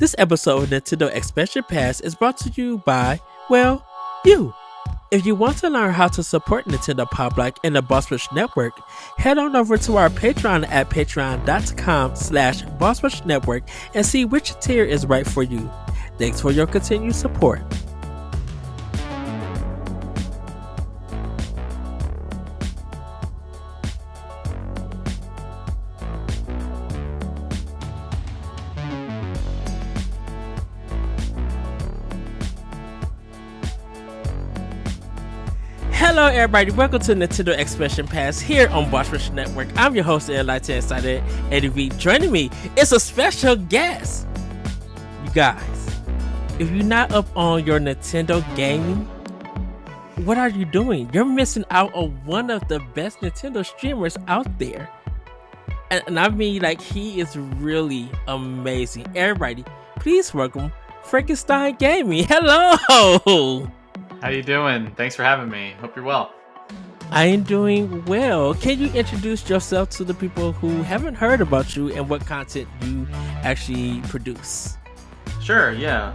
This episode of Nintendo Expansion Pass is brought to you by, well, you. If you want to learn how to support Nintendo Pop Like and the Boss Rush Network, head on over to our Patreon at patreon.com/Boss Rush Network and see which tier is right for you. Thanks for your continued support. Hello everybody, welcome to Nintendo Expansion Pass here on Boss Rush Network. I'm your host, Enlightened Excited Eddie V. Joining me is a special guest. You guys, if you're not up on your Nintendo gaming, what are you doing? You're missing out on one of the best Nintendo streamers out there. And I mean, like, he is really amazing. Everybody, please welcome Frankenstein Gaming. Hello! How you doing? Thanks for having me. Hope you're well. I am doing well. Can you introduce yourself to the people who haven't heard about you and what content you actually produce? Sure, yeah.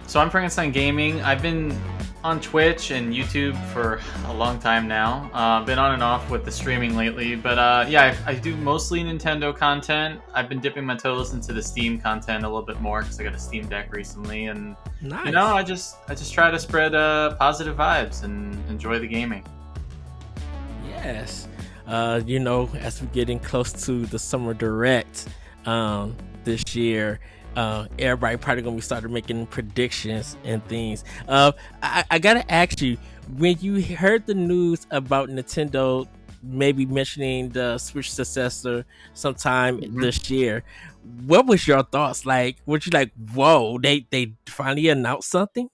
So I'm Frankenstein Gaming. I've been on Twitch and YouTube for a long time now. Been on and off with the streaming lately, but yeah, I do mostly Nintendo content. I've been dipping my toes into the Steam content a little bit more because I got a Steam Deck recently, and Nice. you know, I just try to spread positive vibes and enjoy the gaming. Yes. As we're getting close to the Summer Direct this year, everybody probably gonna be started making predictions and things. I gotta ask you, when you heard the news about Nintendo maybe mentioning the Switch successor sometime this year, what was your thoughts? Like, were you like, whoa, they finally announced something?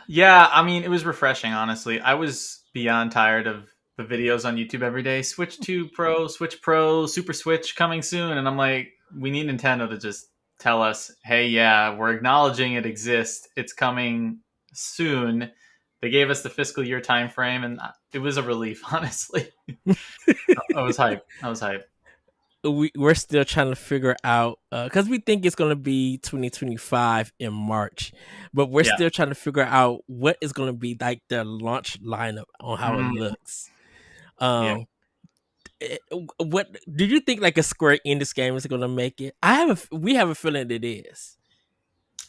Yeah, I mean, it was refreshing, honestly. I was beyond tired of the videos on YouTube every day. Switch 2 Pro, Switch Pro, Super Switch coming soon. And I'm like, we need Nintendo to just tell us, hey, yeah, we're acknowledging it exists. It's coming soon. They gave us the fiscal year time frame, and it was a relief, honestly. I was hyped. We're still trying to figure out because we think it's going to be 2025 in March, but we're Yeah. still trying to figure out what is going to be like the launch lineup on how it looks. Yeah. What do you think, like, a Square Enix game is going to make it? We have a feeling it is,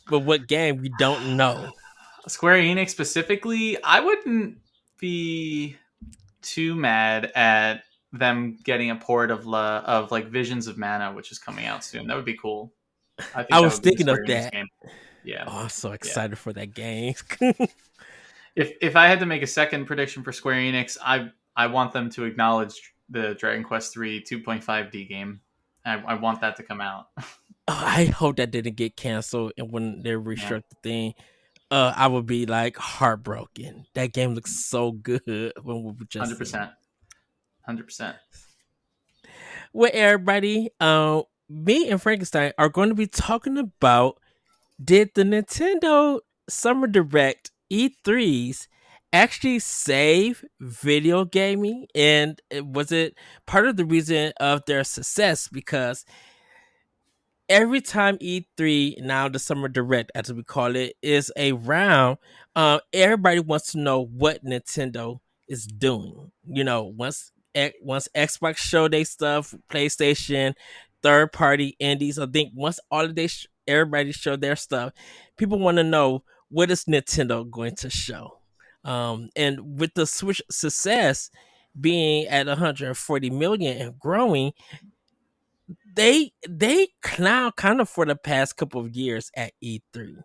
but what game we don't know. Square Enix specifically, I wouldn't be too mad at them getting a port of like Visions of Mana, which is coming out soon. That would be cool. I think I that was would be a thinking of Square Enix that. game. Yeah. Oh, I'm so Yeah. excited for that game. If I had to make a second prediction for Square Enix, I want them to acknowledge the Dragon Quest 3 2.5D game. I want that to come out. I hope that didn't get canceled, and when they restructured the thing, I would be like heartbroken. That game looks so good when we were just 100%. 100%. Well, everybody, me and Frankenstein are going to be talking about, did the Nintendo Summer Direct E3s actually save video gaming, and was it part of the reason of their success? Because every time E3, now the Summer Direct, as we call it, is around, everybody wants to know what Nintendo is doing. You know, once Xbox show their stuff, PlayStation, third party indies, I think once all of they everybody show their stuff, people want to know what is Nintendo going to show. And with the Switch success being at 140 million and growing, they clown kind of for the past couple of years at E3,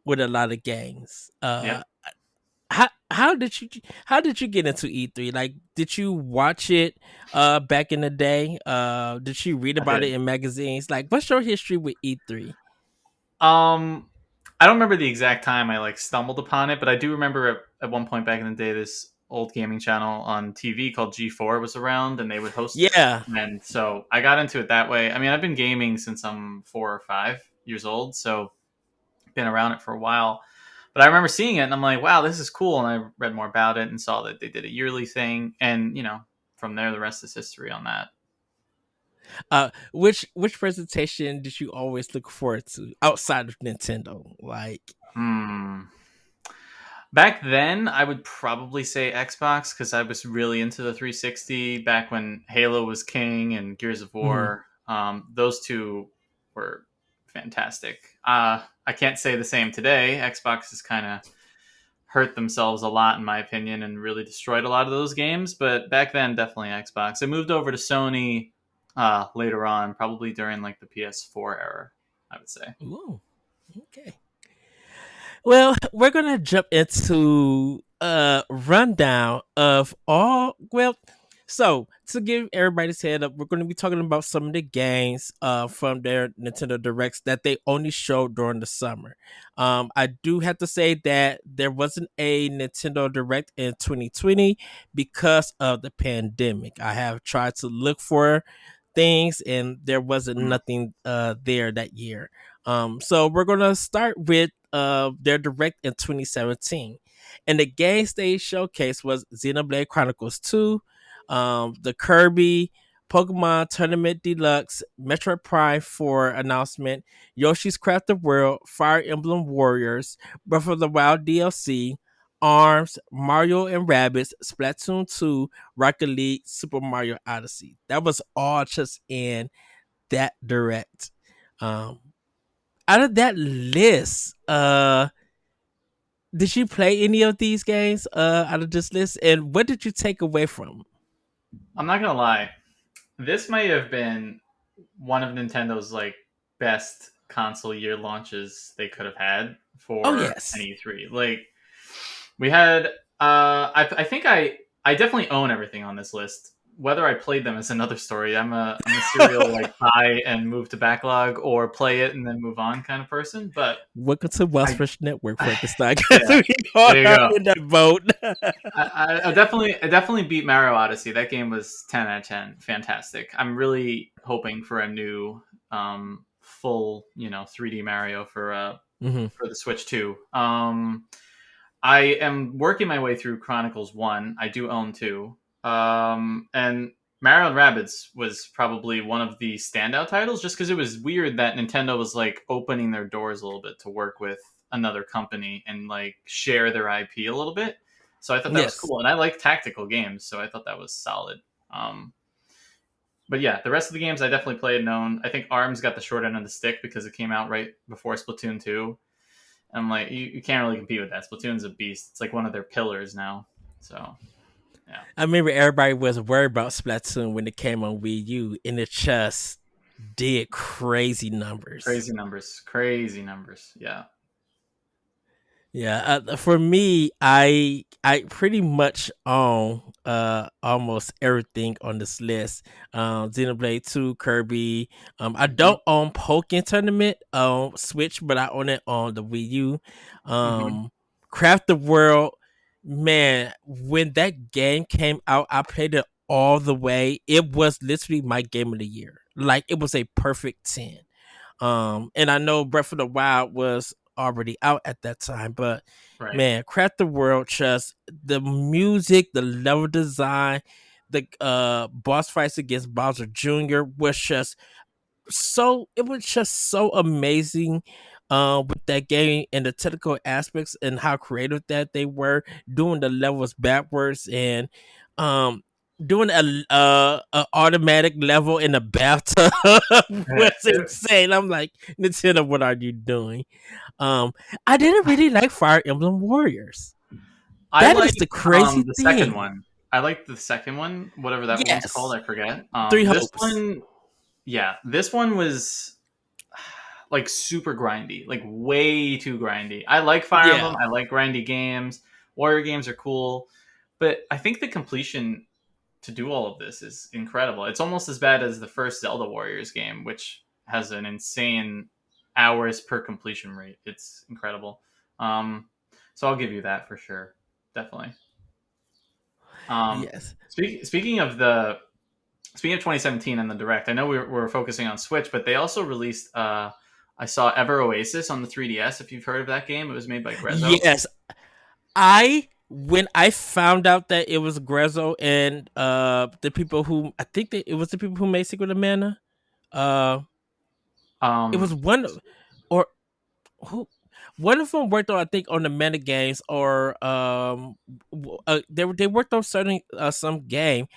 with a lot of games. Yep. How did you get into E3? Like, did you watch it back in the day? Did you read I about did. it in magazines? Like, what's your history with E3? I don't remember the exact time I like stumbled upon it, but I do remember at one point back in the day, this old gaming channel on TV called G4 was around, and they would host it. Yeah. And so I got into it that way. I mean, I've been gaming since I'm 4 or 5 years old, so I've been around it for a while. But I remember seeing it, and I'm like, wow, this is cool. And I read more about it and saw that they did a yearly thing, and from there, the rest is history on that. Which presentation did you always look forward to outside of Nintendo? Like, Hmm. Back then, I would probably say Xbox because I was really into the 360 back when Halo was king and Gears of mhm. War. Those two were fantastic. I can't say the same today. Xbox has kind of hurt themselves a lot, in my opinion, and really destroyed a lot of those games. But back then, definitely Xbox. I moved over to Sony later on, probably during like the PS4 era, I would say. Ooh, okay. Well, we're gonna jump into a rundown of all. Well, so to give everybody's head up, we're going to be talking about some of the games from their Nintendo Directs that they only showed during the summer. I do have to say that there wasn't a Nintendo Direct in 2020 because of the pandemic. I have tried to look for things and there wasn't Mm. nothing there that year. So we're gonna start with their direct in 2017, and the games they showcased was Xenoblade Chronicles 2, the Kirby, Pokemon Tournament Deluxe, Metroid Prime 4 announcement, Yoshi's Crafted World, Fire Emblem Warriors, Breath of the Wild DLC, Arms, Mario and Rabbids, Splatoon 2, Rocket League, Super Mario Odyssey. That was all just in that direct. Um, Out of that list, did you play any of these games out of this list, and what did you take away from? I'm not gonna lie. This might have been one of Nintendo's like best console year launches they could have had Oh for an yes, E3. Like we had, I think I definitely own everything on this list. Whether I played them is another story. I'm a serial like buy and move to backlog or play it and then move on kind of person. But welcome to West I, Fresh Network, Frankenstein. yeah, We all there you are go. in that boat. I definitely beat Mario Odyssey. That game was 10 out of 10. Fantastic. I'm really hoping for a new full, 3D Mario Hmm. for the Switch 2. I am working my way through Chronicles 1. I do own 2. And Mario and Rabbids was probably one of the standout titles just because it was weird that Nintendo was like opening their doors a little bit to work with another company and like share their IP a little bit. So I thought that was Yes. cool. And I like tactical games, so I thought that was solid. But yeah, the rest of the games I definitely played and owned. I think Arms got the short end of the stick because it came out right before Splatoon 2. I'm like, you can't really compete with that. Splatoon's a beast. It's like one of their pillars now. So yeah, I remember everybody was worried about Splatoon when it came on Wii U, and it just did crazy numbers. crazy numbers, crazy numbers. Yeah. Yeah, for me, I pretty much own almost everything on this list. Xenoblade 2, Kirby. I Hmm. don't own Pokken Tournament on Switch, but I own it on the Wii U. Hmm. Um, Craft the World, man, when that game came out, I played it all the way. It was literally my game of the year. Like it was a perfect 10. And I know Breath of the Wild was already out at that time, but Right. man, Craft the World just the music, the level design, the boss fights against Bowser Jr. was just it was just so amazing with that game and the technical aspects and how creative that they were doing the levels backwards and um doing a automatic level in a bathtub was insane. I'm like, Nintendo, what are you doing? um I didn't really like Fire Emblem Warriors. I That is liked the crazy the second thing. one. I liked the second one, whatever that one's called. Yes, I forget. Three This Hopes. one, yeah, this one was like super grindy, like way too grindy. I like Fire Emblem. Yeah. I like grindy games. Warrior games are cool, but I think the completion to do all of this is incredible. It's almost as bad as the first Zelda Warriors game, which has an insane hours per completion rate. It's incredible. Um, so I'll give you that for sure, definitely. Um, Yes. speaking of the speaking of 2017 and the direct, I know we're focusing on Switch, but they also released. I saw Ever Oasis on the 3DS. If you've heard of that game, it was made by Grezzo. Yes, I when I found out that it was Grezzo and the people who I think that it was the people who made Secret of Mana. Uh, it was Um, one or who one of them worked on I think on the meta games or they worked on certain some game,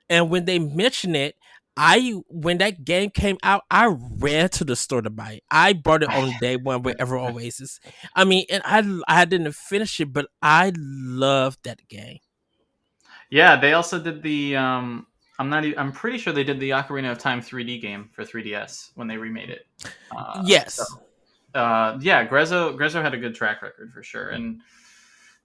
and when they mentioned it, I when that game came out, I ran to the store to buy it. I bought it on day one with Ever Oasis. I mean, and I didn't finish it, but I loved that game. yeah, they also did the. I'm not. I'm pretty sure they did the Ocarina of Time 3D game for 3DS when they remade it. So Yes. yeah, Grezzo had a good track record for sure, and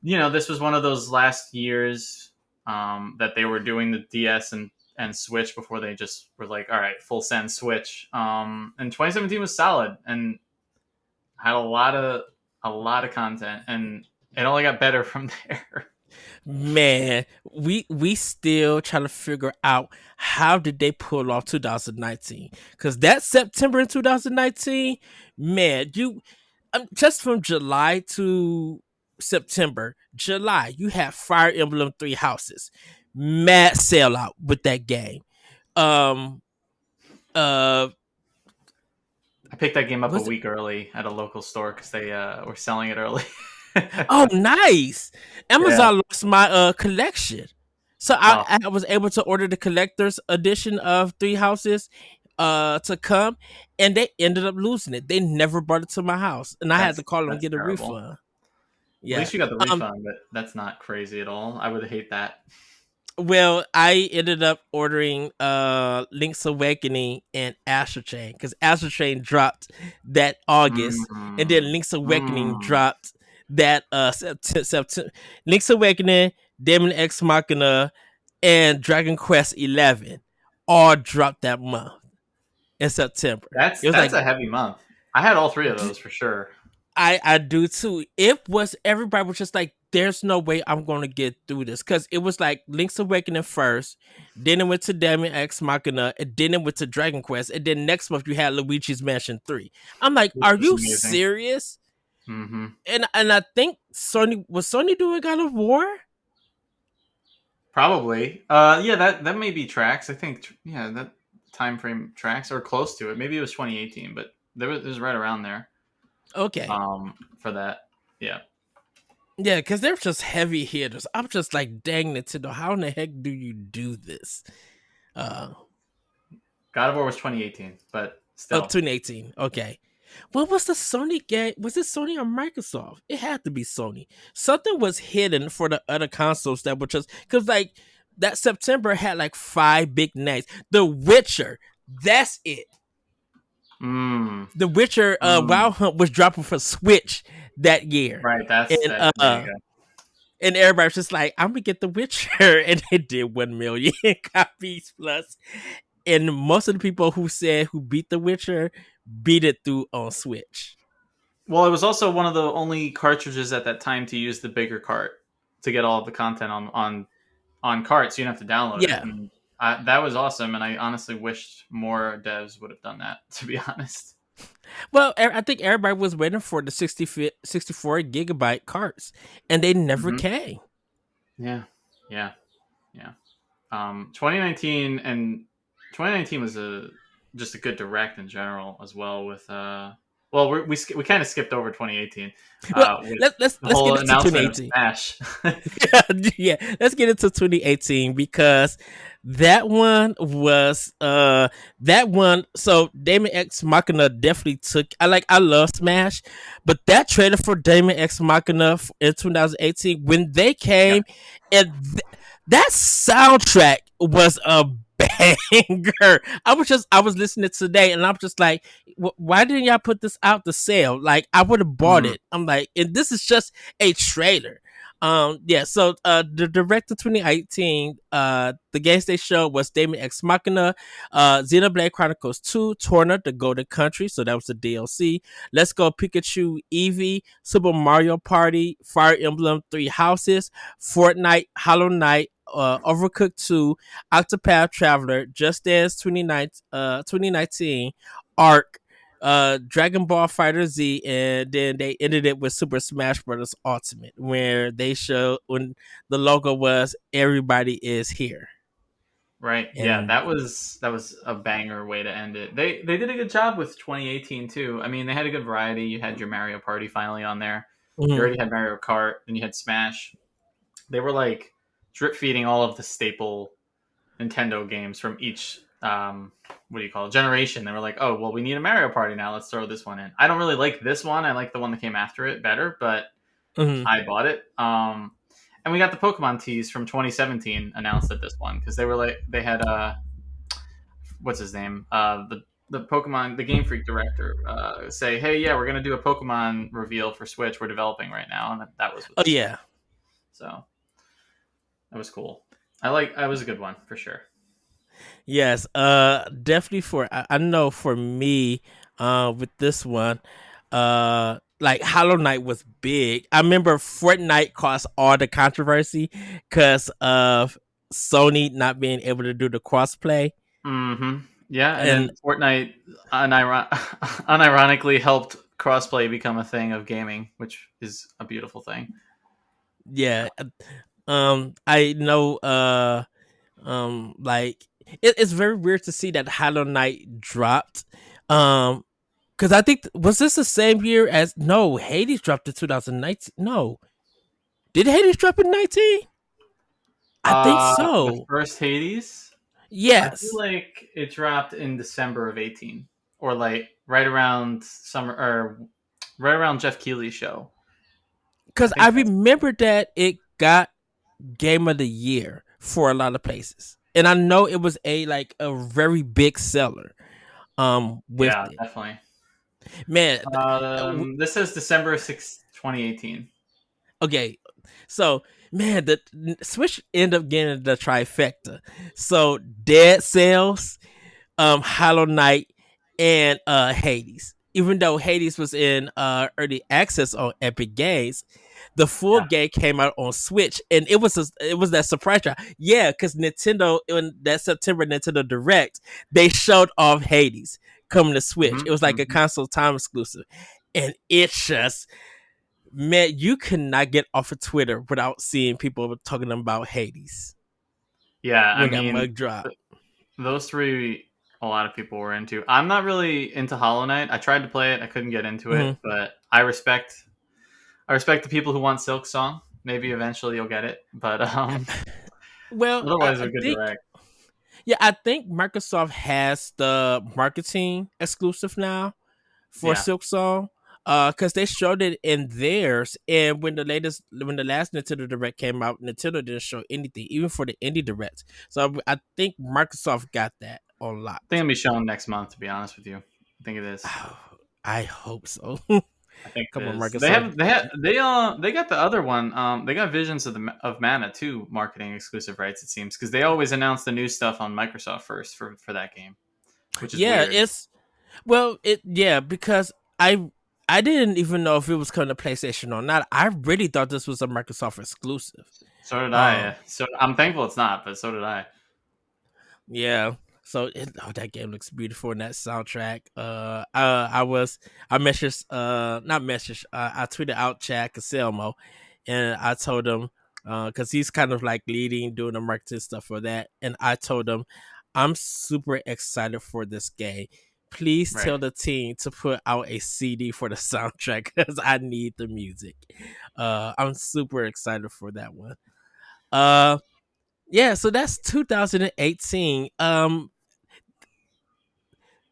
this was one of those last years that they were doing the DS and Switch before they just were like, all right, full send Switch. And 2017 was solid and had a lot of content, and it only got better from there. Man, we still trying to figure out how did they pull off 2019, because that September in 2019, man, you just from July to September, July you have Fire Emblem Three Houses, mad sellout with that game. Um, uh, I picked that game up a was it? week early at a local store because they were selling it early. Oh, nice. Yeah. Amazon lost my collection. So Oh, I was able to order the collector's edition of Three Houses to come, and they ended up losing it. They never brought it to my house, and I had to that's call them and that's get a terrible. refund. At Yeah. least you got the Um refund, but that's not crazy at all. I would hate that. well, I ended up ordering Link's Awakening and Astral Chain, because Astral Chain dropped that August, and then Mm, Link's Awakening mm. dropped that September. Link's Awakening, Demon X Machina, and Dragon Quest 11 all dropped that month in September. That's It was that's like a heavy month. I had all three of those for sure. I do too. It was everybody was just like, "There's no way I'm going to get through this," because it was like Link's Awakening first, then it went to Demon X Machina, and then it went to Dragon Quest, and then next month you had Luigi's Mansion 3. I'm like, Which "Are was you amazing. serious?" Hmm. And I think Sony doing God of War? Probably. Yeah, that may be tracks. I think yeah, that time frame tracks or close to it. Maybe it was 2018, but it was right around there. Okay, For that. Yeah. yeah, because they're just heavy hitters. I'm just like, dang Nintendo, how in the heck do you do this? Uh, God of War was 2018, but oh, still. 2018. Okay. What was the Sony game? Was it Sony or Microsoft? It had to be Sony. Something was hidden for the other consoles that were just because like that September had like five big names. The Witcher, that's it. Mm, The Witcher mm. Wild Hunt was dropping for Switch that year. Right, that's And that. There you go. everybody's just like, I'm gonna get the Witcher, and it did 1 million copies plus. And most of the people who said who beat the Witcher beat it through on Switch. Well, it was also one of the only cartridges at that time to use the bigger cart to get all of the content on cart, so you don't have to download it. Yeah. And that was awesome. And I honestly wished more devs would have done that. To be honest. Well, I think everybody was waiting for the 64 gigabyte carts, and they never Hmm. came. Yeah, yeah, yeah. 2019 and 2019 was a just a good direct in general as well. With well, we kind of skipped over 2018 Well, with the let's whole get into announcement of 2018. Smash. Yeah, let's get into 2018 because that one was that one. So Damon X Machina definitely took. I love Smash, but that trailer for Damon X Machina in 2018 when they Yeah. came, and that soundtrack was a banger. I was listening today, and I'm just like, why didn't y'all put this out to sale? Like I would have bought Mm. it. I'm like, and this is just a trailer. Yeah, so the director 2018, the games they showed was Damon X Machina, Xenoblade Chronicles 2, Torna, The Golden Country, so that was the DLC. Let's Go Pikachu, Eevee, Super Mario Party, Fire Emblem Three Houses, Fortnite, Hollow Knight, Overcooked 2, Octopath Traveler, Just Dance 2019, Arc, Dragon Ball Fighter Z, and then they ended it with Super Smash Bros. Ultimate, where they show when the logo was "Everybody is here." Right. Yeah, And that was a banger way to end it. They did a good job with 2018 too. I mean, they had a good variety. You had your Mario Party finally on there. You mhm, already had Mario Kart, and you had Smash. They were like drip feeding all of the staple Nintendo games from each what do you call it, generation. They were like, oh well, we need a Mario Party now. Let's throw this one in. I don't really like this one. I like the one that came after it better, but mhm. I bought it. And we got the Pokemon tease from 2017 announced at this one because they were like they had what's his name the Pokemon the Game Freak director say, hey, yeah, we're gonna do a Pokemon reveal for Switch. We're developing right now, and that was with Oh this game. yeah, So that was cool. I was a good one for sure. yes. Definitely for I know for me, with this one, like Hollow Knight was big. I remember Fortnite caused all the controversy because of Sony not being able to do the crossplay, Mm-hmm. Yeah, and and then Fortnite unironically helped crossplay become a thing of gaming, which is a beautiful thing. yeah, I know. Like it's very weird to see that Hollow Knight dropped. Because I think was this the same year as no Hades dropped in 2019? No, did Hades drop in 19? I think The so. first Hades, I feel Yes, like it dropped in December of 18, or like right around summer, or right around Jeff Keighley's show. I because I think that's remember that it got Game of the Year for a lot of places, and I know it was a very big seller. With yeah, it, definitely. man. This says December 6th, 2018. Okay, so man, the Switch ended up getting the trifecta. So Dead Cells, Hollow Knight, and Hades. Even though Hades was in early access on Epic Games, the full Yeah. game came out on Switch, and it was that surprise drop. Yeah, because Nintendo in that September Nintendo Direct, they showed off Hades coming to Switch. Hmm. It was like a Hmm. console time exclusive, and it just man, you cannot get off of Twitter without seeing people talking about Hades Yeah, I when that mean, mug dropped. those three, a lot of people were into. I'm not really into Hollow Knight. I tried to play it, I couldn't get into it, Hmm. but I respect the people who want Silk Song. Maybe eventually you'll get it, but Well, otherwise, a I good think direct. yeah, I think Microsoft has the marketing exclusive now for Yeah, Silk Song. Because they showed it in theirs, and when the last Nintendo Direct came out, Nintendo didn't show anything, even for the indie Direct. So I think Microsoft got that on lock. I think it'll be shown next month. To be honest with you, I think it is. I hope so. I think it Come on, is. Microsoft. They got the other one. They got Visions of Mana too, marketing exclusive rights. It seems because they always announce the new stuff on Microsoft first for that game, which is Yeah, weird. it's well, it yeah, because I didn't even know if it was coming to PlayStation or not. I really thought this was a Microsoft exclusive. So did I. Um, So I'm thankful it's not, but so did I. yeah. So that game looks beautiful in that soundtrack. I messaged not messaged I tweeted out Chad Caselmo, and I told him because he's kind of like leading doing the marketing stuff for that, and I told him I'm super excited for this game. Please Right. tell the team to put out a CD for the soundtrack because I need the music. I'm super excited for that one. Uh, yeah, so that's 2018.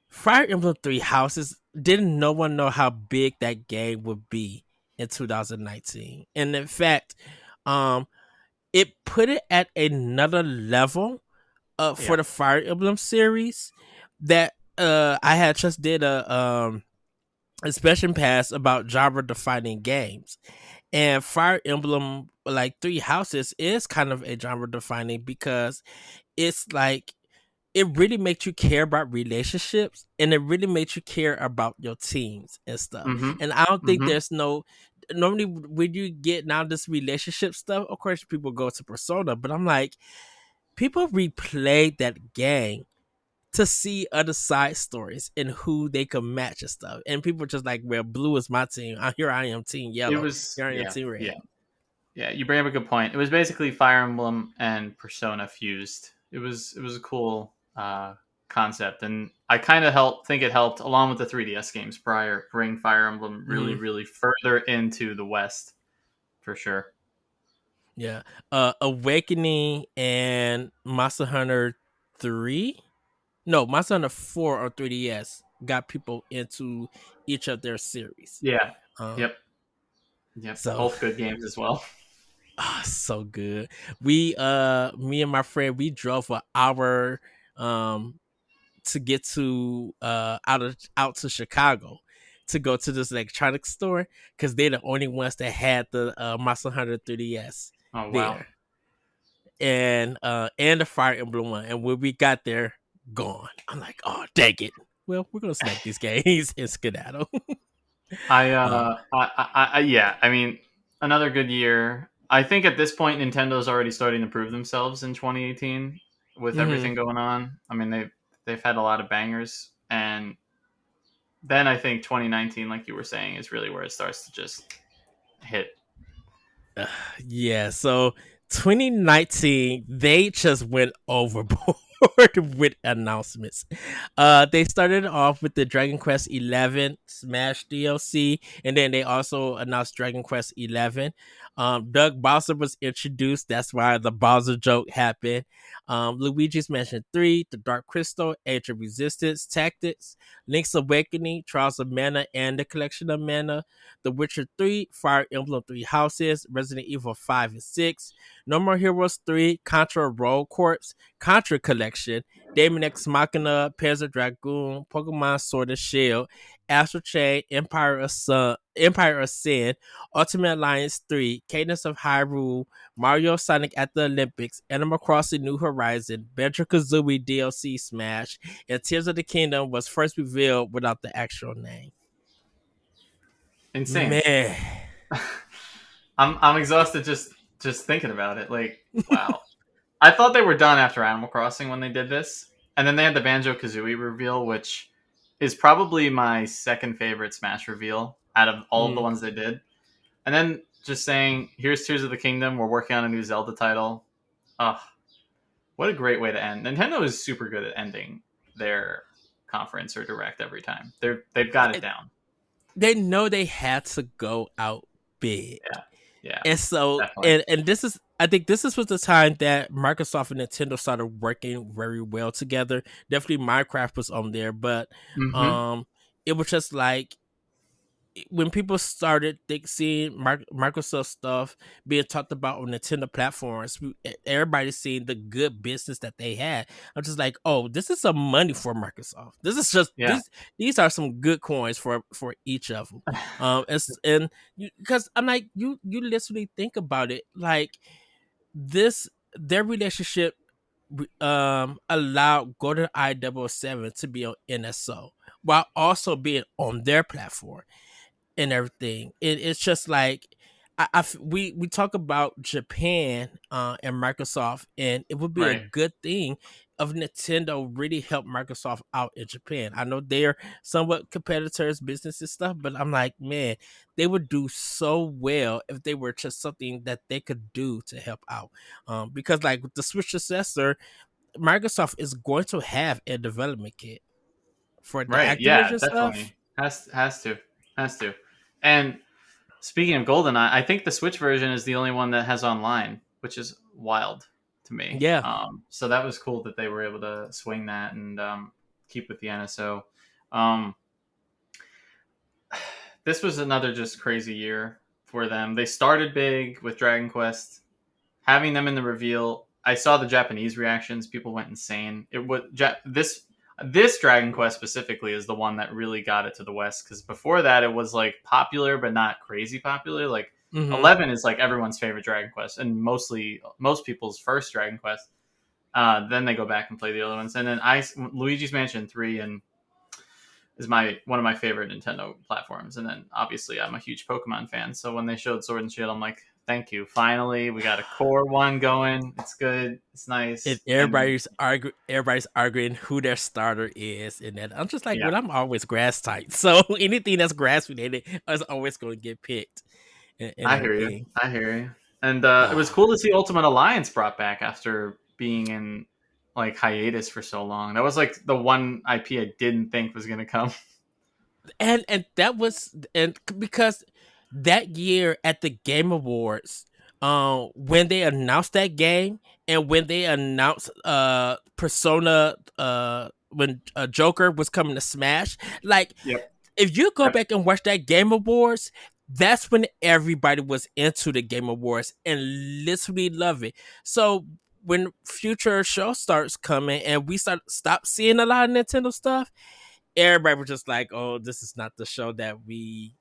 Fire Emblem Three Houses, didn't no one know how big that game would be in 2019, and in fact, um, it put it at another level for Yeah. the Fire Emblem series that I had just did a expansion pass about genre defining games, and Fire Emblem like Three Houses is kind of a genre defining because it's like it really makes you care about relationships, and it really makes you care about your teams and stuff. Mm-hmm. And I don't think Mm-hmm. there's no normally when you get now this relationship stuff, of course people go to Persona, but I'm like, people replay that game to see other side stories and who they could match and stuff. And people were just like, well, blue is my team. Here I am, team It yellow. was Here I am, yeah, team yeah. red. Yeah, you bring up a good point. It was basically Fire Emblem and Persona fused. It was a cool concept, and I kind of think it helped along with the 3DS games prior bring Fire Emblem really Hmm. really further into the West for sure. Yeah. Awakening and Monster Hunter 3. No, Monster Hunter 4 or 3DS got people into each of their series. Yeah. Um, Yep. Yep. so Both good games as well. so good. We me and my friend, we drove an hour um to get to out to Chicago to go to this electronics store because they're the only ones that had the Monster Hunter 3DS Oh wow. there, and the Fire Emblem one. And when we got there, gone. I'm like, oh dang it. Well, we're gonna select these games and skedaddle. uh, Yeah. I mean, another good year. I think at this point, Nintendo's already starting to prove themselves in 2018 with hmm everything going on. I mean, they've had a lot of bangers, and then I think 2019, like you were saying, is really where it starts to just hit. Yeah, so 2019, they just went overboard with announcements. They started off with the Dragon Quest 11 Smash DLC, and then they also announced Dragon Quest 11. Doug Bowser was introduced. That's why the Bowser joke happened. Luigi's Mansion 3, The Dark Crystal, Age of Resistance, Tactics, Link's Awakening, Trials of Mana, and the Collection of Mana. The Witcher 3, Fire Emblem 3 Houses, Resident Evil 5 and 6, No More Heroes 3, Contra Roll Corps, Contra Collection, Daemon X Machina, Panzer Dragoon, Pokemon Sword and Shield, Astral Chain, Empire of Sin, Ultimate Alliance 3, Cadence of Hyrule, Mario Sonic at the Olympics, Animal Crossing New Horizon, Banjo Kazooie DLC Smash, and Tears of the Kingdom was first revealed without the actual name. Insane. Man. I'm exhausted just thinking about it. Like, wow. I thought they were done after Animal Crossing when they did this, and then they had the Banjo Kazooie reveal, which is probably my second favorite Smash reveal out of all of the Mm. ones they did. And then just saying, "Here's Tears of the Kingdom. We're working on a new Zelda title." Ugh, what a great way to end. Nintendo is super good at ending their conference or direct every time. They've got it down. They know they had to go out big. Yeah, yeah, And so definitely. and this is I think this was the time that Microsoft and Nintendo started working very well together. Definitely Minecraft was on there, but Mm-hmm. um it was just like when people started seeing Microsoft stuff being talked about on Nintendo platforms, everybody's seeing the good business that they had. I'm just like, oh, this is some money for Microsoft. This is just Yeah, this. These are some good coins for each of them. And because I'm like, you literally think about it, like this their relationship allowed Golden Eye 007 to be on NSO while also being on their platform and everything. It's just like we talk about Japan and Microsoft, and it would be a right. good thing if Nintendo really helped Microsoft out in Japan. I know they're somewhat competitors, business and stuff, but I'm like, man, they would do so well if they were just something that they could do to help out. Because like with the Switch successor, Microsoft is going to have a development kit for the Right. Yeah, Activision stuff. definitely. Has to. And speaking of Golden, I think the Switch version is the only one that has online, which is wild to me. Yeah. So that was cool that they were able to swing that and keep with the NSO. Um, this was another just crazy year for them. They started big with Dragon Quest, having them in the reveal. I saw the Japanese reactions; people went insane. It was this Dragon Quest specifically is the one that really got it to the West because before that it was like popular but not crazy popular. Like Mm-hmm. 11 is like everyone's favorite Dragon Quest and mostly most people's first Dragon Quest. Then they go back and play the other ones, and then Luigi's Mansion 3 and is my one of my favorite Nintendo platforms. And then obviously I'm a huge Pokemon fan, so when they showed Sword and Shield, I'm like, Thank you. Finally, we got a core one going. It's good. It's And nice. And everybody's arguing who their starter is, and then I'm just like, yeah, well, I'm always grass type, so anything that's grass related is always going to get picked and I hear you. everything. I hear you. And it was Uh, cool to see Ultimate Alliance brought back after being in like hiatus for so long. That was like the one IP I didn't think was gonna come. and that was and because that year at the Game Awards, when they announced that game and when they announced Persona, when Joker was coming to Smash, like Yep. if you go Yep. back and watch that Game Awards, that's when everybody was into the Game Awards and literally love it. So when future show starts coming and we stop seeing a lot of Nintendo stuff, everybody was just like, "Oh, this is not the show that we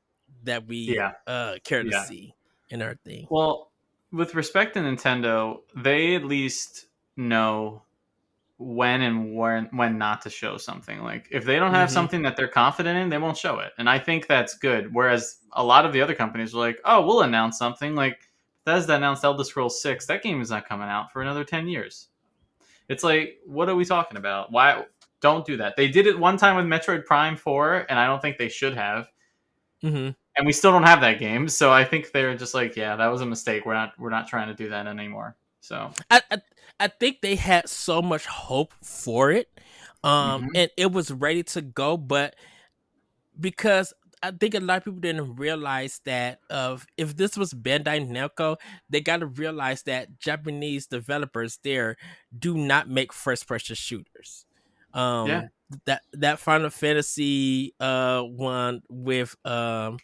Yeah. care to Yeah. see," and everything. Well, with respect to Nintendo, they at least know when and when not to show something. Like if they don't have Hmm. something that they're confident in, they won't show it. And I think that's good. Whereas a lot of the other companies are like, "Oh, we'll announce something." Like Bethesda announced Elder Scrolls 6. That game is not coming out for another 10 years. It's like, what are we talking about? Why don't do that? They did it one time with Metroid Prime 4, and I don't think they should have. Hmm. And we still don't have that game, so I think they're just like, yeah, that was a mistake. We're not trying to do that anymore. So, I, I I think they had so much hope for it, mhm. and it was ready to go, but because I think a lot of people didn't realize that if this was Bandai Namco, they got to realize that Japanese developers there do not make first person shooters. Yeah, That Final Fantasy one with there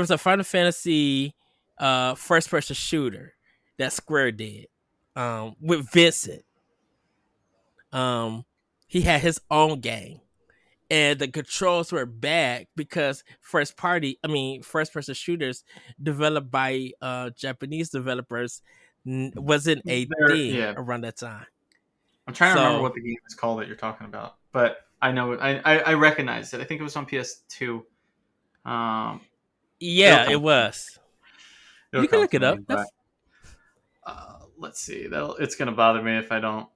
was a Final Fantasy first person shooter that Square did with Vincent. Um, he had his own game and the controls were bad because first person shooters developed by Japanese developers wasn't a thing yeah. around that time. I'm trying to remember So what the game is called that you're talking about, but I know I recognize it. I think it was on PS2. Um, it'll yeah, come it to me. was. It'll You can come look to it me, up. but That's let's see. It's gonna bother me if I don't.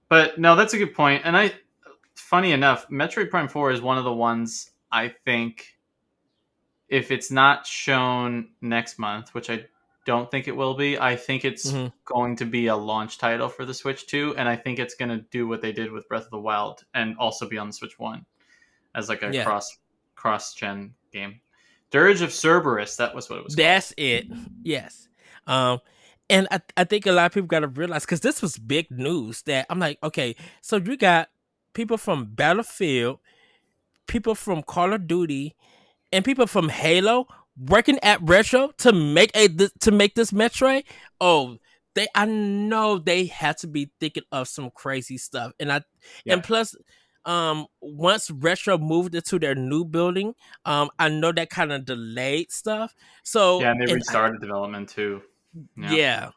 But no, that's a good point. And funny enough, Metroid Prime 4 is one of the ones I think if it's not shown next month, which I don't think it will be, I think it's hmm going to be a launch title for the Switch 2, and I think it's going to do what they did with Breath of the Wild and also be on the Switch 1 as like a yeah. cross gen game. Dirge of Cerberus, that was what it was called. That's it. Yes. Um, and I think a lot of people got to realize because this was big news that I'm like, okay, so you got people from Battlefield, people from Call of Duty, and people from Halo working at Retro to make this Metroid. Oh, I know they had to be thinking of some crazy stuff, Yeah. and plus, once Retro moved into their new building, I know that kind of delayed stuff. So Yeah, and they and I, restarted development too. Yeah. yeah,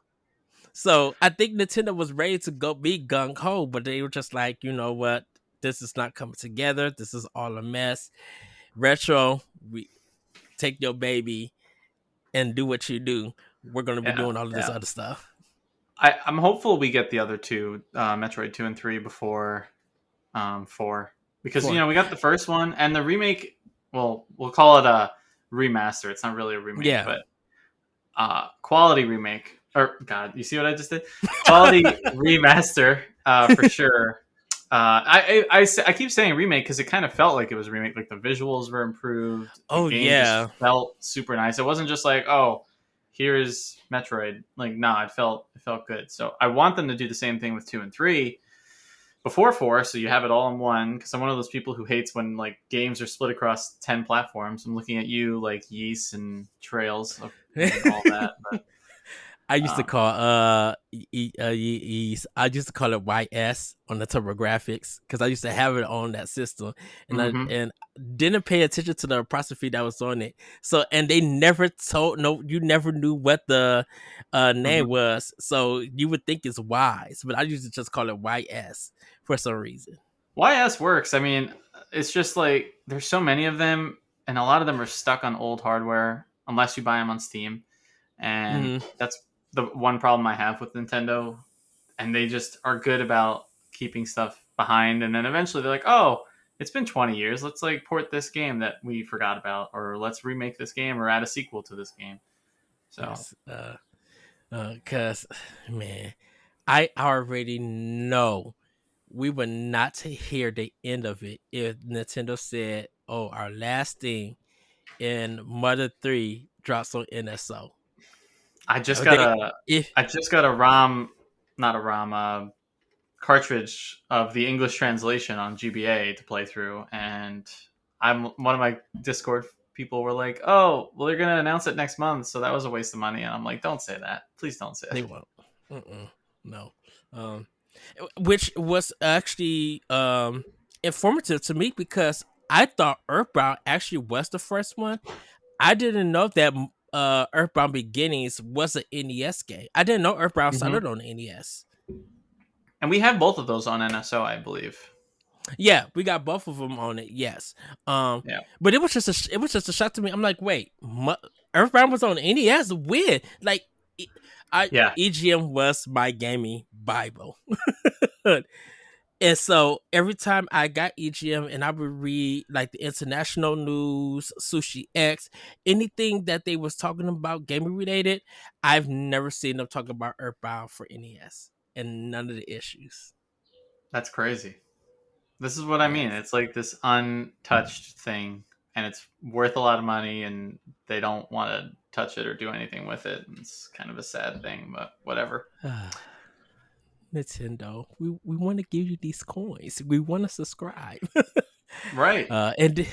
so I think Nintendo was ready to go be gung ho, but they were just like, you know what, this is not coming together. This is all a mess. Retro, we take your baby and do what you do. We're going to be Yeah. doing all of this Yeah. other stuff. I'm hopeful we get the other two, Metroid 2 and 3 before 4, because For we got the first one and the remake. Well, we'll call it a remaster. It's not really a remake, yeah, but quality remake. Or God, you see what I just did? Quality remaster for sure. I keep saying remake because it kind of felt like it was a remake. Like the visuals were improved, the oh game just yeah, felt super nice. It wasn't just like, oh, here's Metroid. Like, nah, it felt good. So I want them to do the same thing with 2 and 3 before 4, so you have it all in one. Because I'm one of those people who hates when like games are split across 10 platforms. I'm looking at you like Yeast and Trails and all that. But I used to um, call I used to call it YS on the TurboGrafx because I used to have it on that system, and I mhm. and didn't pay attention to the apostrophe that was on it. So and they never told no, you never knew what the name Mhm. was, so you would think it's Wise, but I used to just call it YS for some reason. YS works. I mean, it's just like there's so many of them, and a lot of them are stuck on old hardware. unless you buy them on Steam, and Mm-hmm. that's the one problem I have with Nintendo. And they just are good about keeping stuff behind, and then eventually they're like, oh, it's been 20 years, let's like port this game that we forgot about, or let's remake this game or add a sequel to this game. So Yes. Cause man, I already know we would not hear the end of it if Nintendo said, "Oh, our last thing in Mother 3 drops on NSO." I just got They a if I just got a ROM, not a ROM, cartridge of the English translation on GBA to play through, and I'm one of my Discord people were like, "Oh, well, they're gonna announce it next month, so that was a waste of money." And I'm like, "Don't say that, please don't say they that." won't. No. Um, which was actually informative to me because I thought Earthbound actually was the first one. I didn't know that Earthbound Beginnings was an NES game. I didn't know Earthbound Hmm. started on the NES. And we have both of those on NSO, I believe. Yeah, we got both of them on it. Yes, um, Yeah, but it was just a shock to me. I'm like, wait, Earthbound was on NES. Weird. Like, e- I yeah, EGM was my gaming bible, and so every time I got EGM and I would read like the international news, Sushi X, anything that they was talking about gaming related, I've never seen them talk about Earthbound for NES and none of the issues. that's crazy. This is what I mean. Yes. It's like this untouched thing, and it's worth a lot of money, and they don't want to touch it or do anything with it. It's kind of a sad thing, but whatever. Nintendo, we want to give you these coins. We want to subscribe. Right. And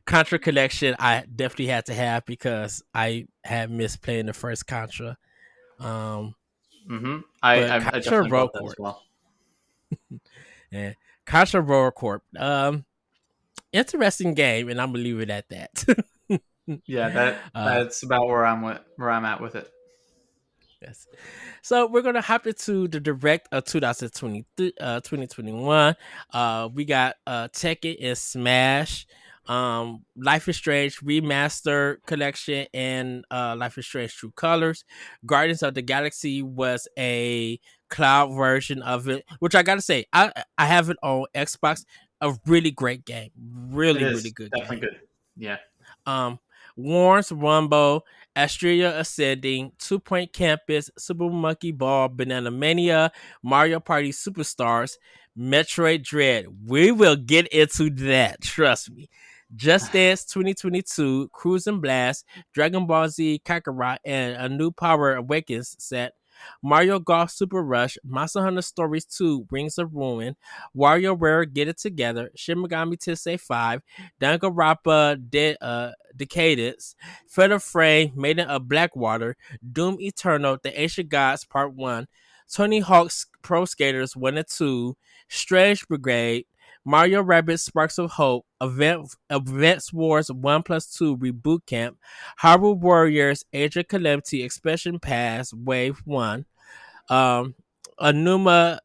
Contra Collection, I definitely had to have because I had missed playing the first Contra. Um, Mm-hmm. I, but I I Contra definitely Roll bought that as Corp, well. and Contra Roll Corp, interesting game, and I'm gonna leave it at that. Yeah, that uh, that's about where I'm at with it. yes. So we're gonna hop into the direct of 2023, 2021. We got Tekken and Smash, Life is Strange remaster collection, and Life is Strange True Colors. Guardians of the Galaxy was a cloud version of it, which I gotta say, I have it on Xbox. A really great game, It really is good definitely game. good. Yeah, um, Warren's Rumble, Astria Ascending, Two Point Campus, Super Monkey Ball, Banana Mania, Mario Party Superstars, Metroid Dread. We will get into that, trust me. Just Dance 2022, Cruising Blast, Dragon Ball Z Kakarot, and a new Power Awakens set. Mario Golf Super Rush, Monster Hunter Stories 2, Rings of Ruin, WarioWare Get It Together, Shin Megami Tensei 5, Danganronpa Decadence, Fatal Frame, Maiden of Blackwater, Doom Eternal, The Ancient Gods Part 1, Tony Hawk's Pro Skaters 1 and 2, Strange Brigade, Mario Rabbids Sparks of Hope, Advance Wars 1 plus 2 Reboot Camp, Hyrule Warriors Age of Calamity Expansion Pass Wave 1, um Anuma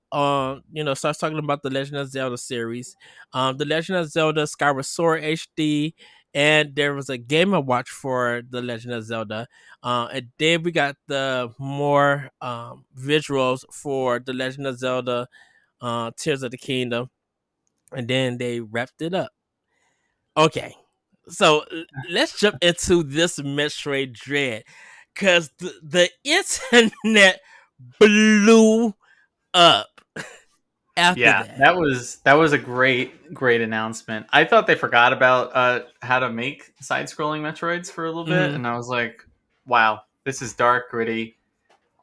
starts talking about the Legend of Zelda series, the Legend of Zelda Skyward Sword HD, and there was a Game and Watch for the Legend of Zelda, and then we got the more visuals for the Legend of Zelda Tears of the Kingdom, and then they wrapped it up. Okay, so let's jump into this Metroid Dread because the internet blew up after yeah. that. That was a great announcement. I thought they forgot about how to make side-scrolling Metroids for a little bit, Hmm. and I was like, wow, this is dark, gritty,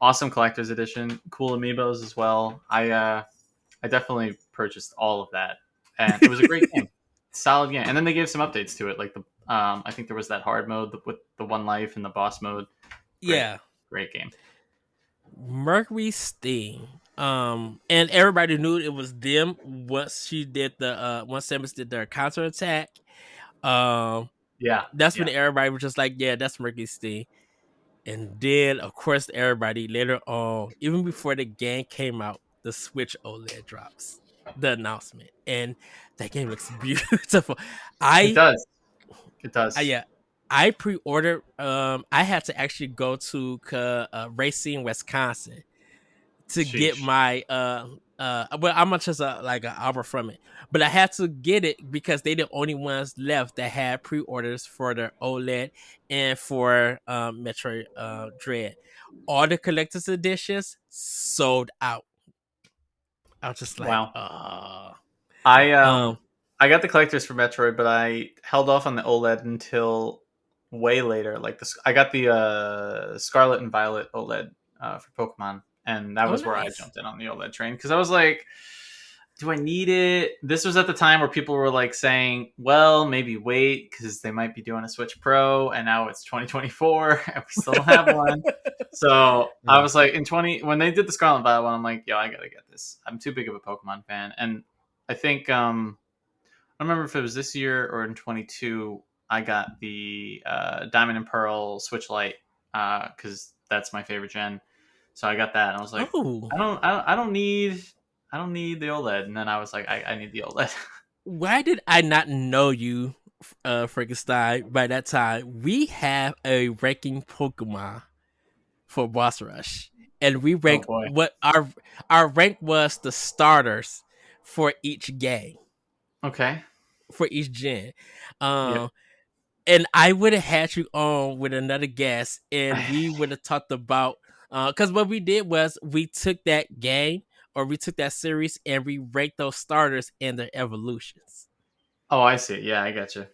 awesome collector's edition, cool amiibos as well. I definitely purchased all of that, and it was a great game, solid game. And then they gave some updates to it, like the I think there was that hard mode with the one life and the boss mode. Great, Yeah, great game. Mercury Steam. And everybody knew it was them once she did the once Samus did their counterattack. Um, Yeah, that's when yeah, everybody was just like, "Yeah, that's Mercury Steam." And then, of course, everybody later on, even before the game came out, the Switch OLED drops the announcement, and that game looks beautiful. it I, does. It I does. yeah, I pre-ordered. I had to actually go to Racine, Wisconsin, to get Sheesh. my well, I'm not just like an hour from it, but I had to get it because they the only ones left that had pre-orders for the OLED and for Metroid Dread. All the collector's editions sold out. I was just like, Wow. oh. I um, I got the collectors for Metroid, but I held off on the OLED until way later. Like I got the Scarlet and Violet OLED for Pokemon, and that oh, was where I nice. jumped in on the OLED train because I was like, do I need it? This was at the time where people were like saying, well, maybe wait because they might be doing a Switch Pro, and now it's 2024 and we still don't have one. So I Yeah. was like, in 20 when they did the Scarlet and Violet one, I'm like, yo, I gotta get this. I'm too big of a Pokemon fan, and I think I don't remember if it was this year or in 22. I got the Diamond and Pearl Switch Lite because that's my favorite gen. So I got that, and I was like, Oh, I don't need the OLED. And then I was like, I need the OLED. why did I not know you, Frankenstein? By that time, we have a ranking Pokemon for Boss Rush, and we Oh rank boy. what our rank was the starters for each game Okay. for each gen. Yep. Um, and I would have had you on with another guest, and we would have talked about because what we did was we took that game or we took that series and we ranked those starters and their evolutions. Oh, I see. Yeah, I got you.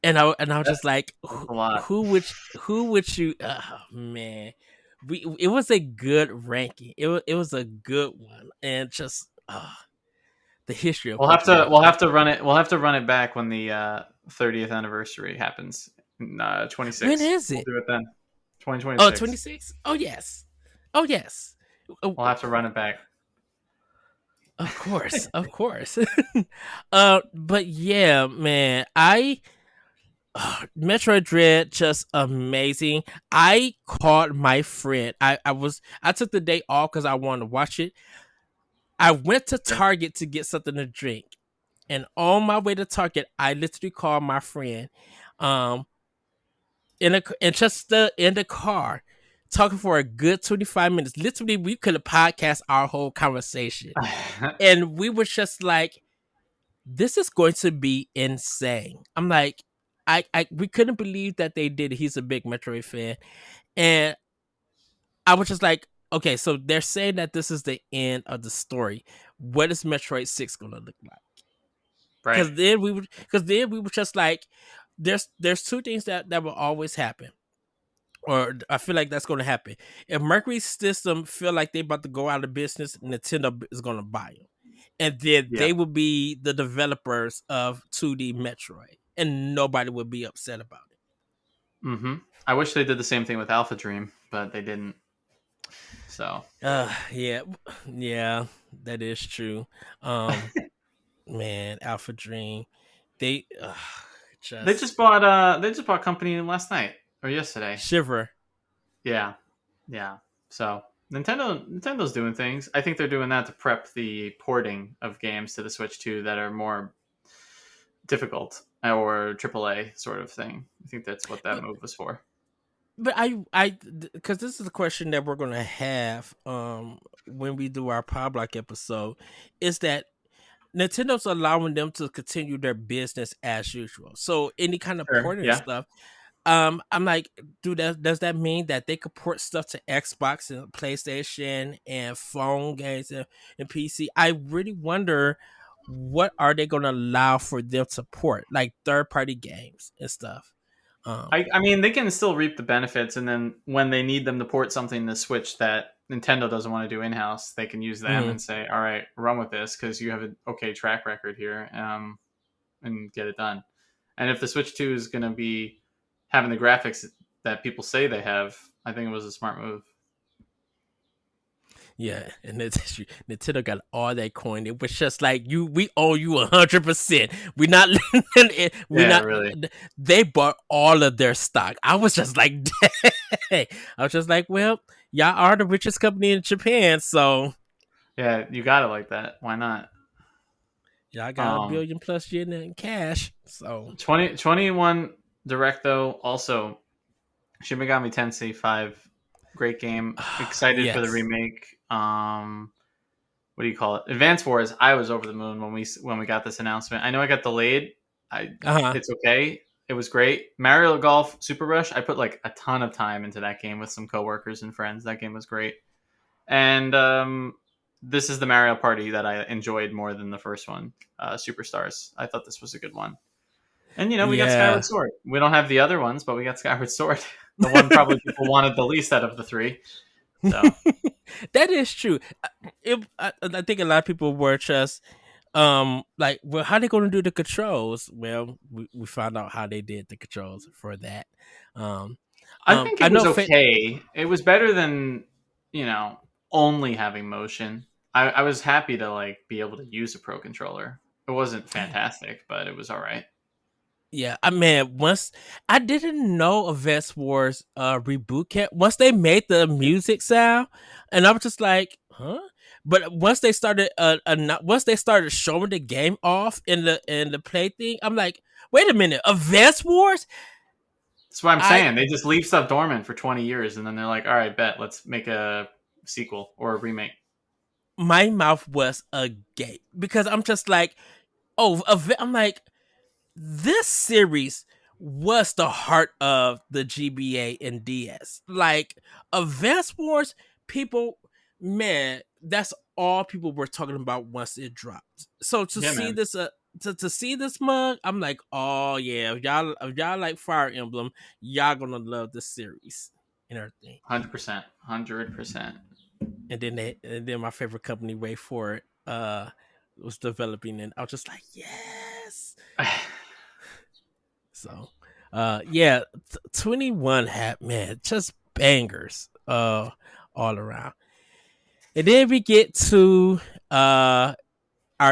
And I was just That's like, that's a lot. who would you? Oh man, we it was a good ranking. It was a good one, and just the history of Pokemon. We'll have to run it. We'll have to run it back when the 30th anniversary happens. In, When 26. is We'll it? do it then. Oh, 2026. 26? Oh yes, oh yes. Oh, We'll have to run it back. of course, of course. But yeah, man, Metroid Dread just amazing. I called my friend. I took the day off because I wanted to watch it. I went to Sure. Target to get something to drink, and on my way to Target, I literally called my friend, um, and just in the car, talking for a good 25 minutes. Literally, we could have podcast our whole conversation, and we were just like, "This is going to be insane." I'm like, we couldn't believe that they did it. He's a big Metroid fan, and I was just like, okay, so they're saying that this is the end of the story. What is Metroid 6 gonna look like? Right. Because then we were just like, there's two things that will always happen, or I feel like that's gonna happen. If Mercury System feel like they about to go out of business, Nintendo is gonna buy them, and then Yeah. they will be the developers of 2D Metroid, and nobody would be upset about it. Mm-hmm. I wish they did the same thing with Alpha Dream, but they didn't. So Yeah, yeah, that is true. Um, man, Alpha Dream, they just they just bought company last night or yesterday. shiver. Yeah. Yeah. So Nintendo's doing things. I think they're doing that to prep the porting of games to the Switch 2 that are more difficult or AAA sort of thing. I think that's what that But move was for. but because this is a question that we're gonna have when we do our Power Block episode, is that Nintendo's allowing them to continue their business as usual. So any kind of Sure. porting Yeah. stuff, I'm like, does that mean that they could port stuff to Xbox and PlayStation and phone games and PC? I really wonder what are they going to allow for them to port, like third party games and stuff. Um, I mean, they can still reap the benefits, and then when they need them to port something to Switch that Nintendo doesn't want to do in house, they can use them mhm. and say, "All right, run with this because you have an okay track record here, and get it done." And if the Switch 2 is going to be having the graphics that people say they have, I think it was a smart move. Yeah, and Nintendo got all that coin. It was just like we owe you 100%. We're not, we're Yeah, not. really. They bought all of their stock. I was just like, dang. I was just like, well, y'all are the richest company in Japan, so Yeah, you got it like that. Why not? y'all got a Um, billion plus yen in cash. So 2021. Direct though, also Shin Megami Tensei 5, great game. Excited for the Yes. remake. What do you call it? Advance Wars. I was over the moon when we got this announcement. I know I got delayed. I Uh-huh. It's okay. It was great. Mario Golf Super Rush. I put like a ton of time into that game with some coworkers and friends. That game was great. And this is the Mario Party that I enjoyed more than the first one, Superstars. I thought this was a good one. And we got Skyward Yeah. Sword. We don't have the other ones, but we got Skyward Sword. The one probably people wanted the least out of the three. So That is true. I think a lot of people were just like, well, how they going to do the controls? Well, we found out how they did the controls for that. Um, I think I it was know. okay. It was better than you know only having motion. I was happy to like be able to use a pro controller. It wasn't fantastic, but it was all right. Yeah, I mean, once I didn't know Advance Wars reboot kept once they made the music sound, and I was just like, huh? But once they started showing the game off in the play thing, I'm like, wait a minute, Advance Wars? That's what I'm I saying. They just leave stuff dormant for 20 years, and then they're like, "All right, bet let's make a sequel or a remake." My mouth was agape because I'm just like, I'm like, this series was the heart of the GBA and DS. Like Advance Wars, people, man, that's all people were talking about once it dropped. So to Yeah, see man, this, to see this mug, I'm like, oh yeah, if y'all like Fire Emblem, y'all gonna love this series and everything. 100%, 100%. And then my favorite company, Way For It, was developing, and I was just like, yes. So, yeah, 21 had, man, just bangers, all around. And then we get to our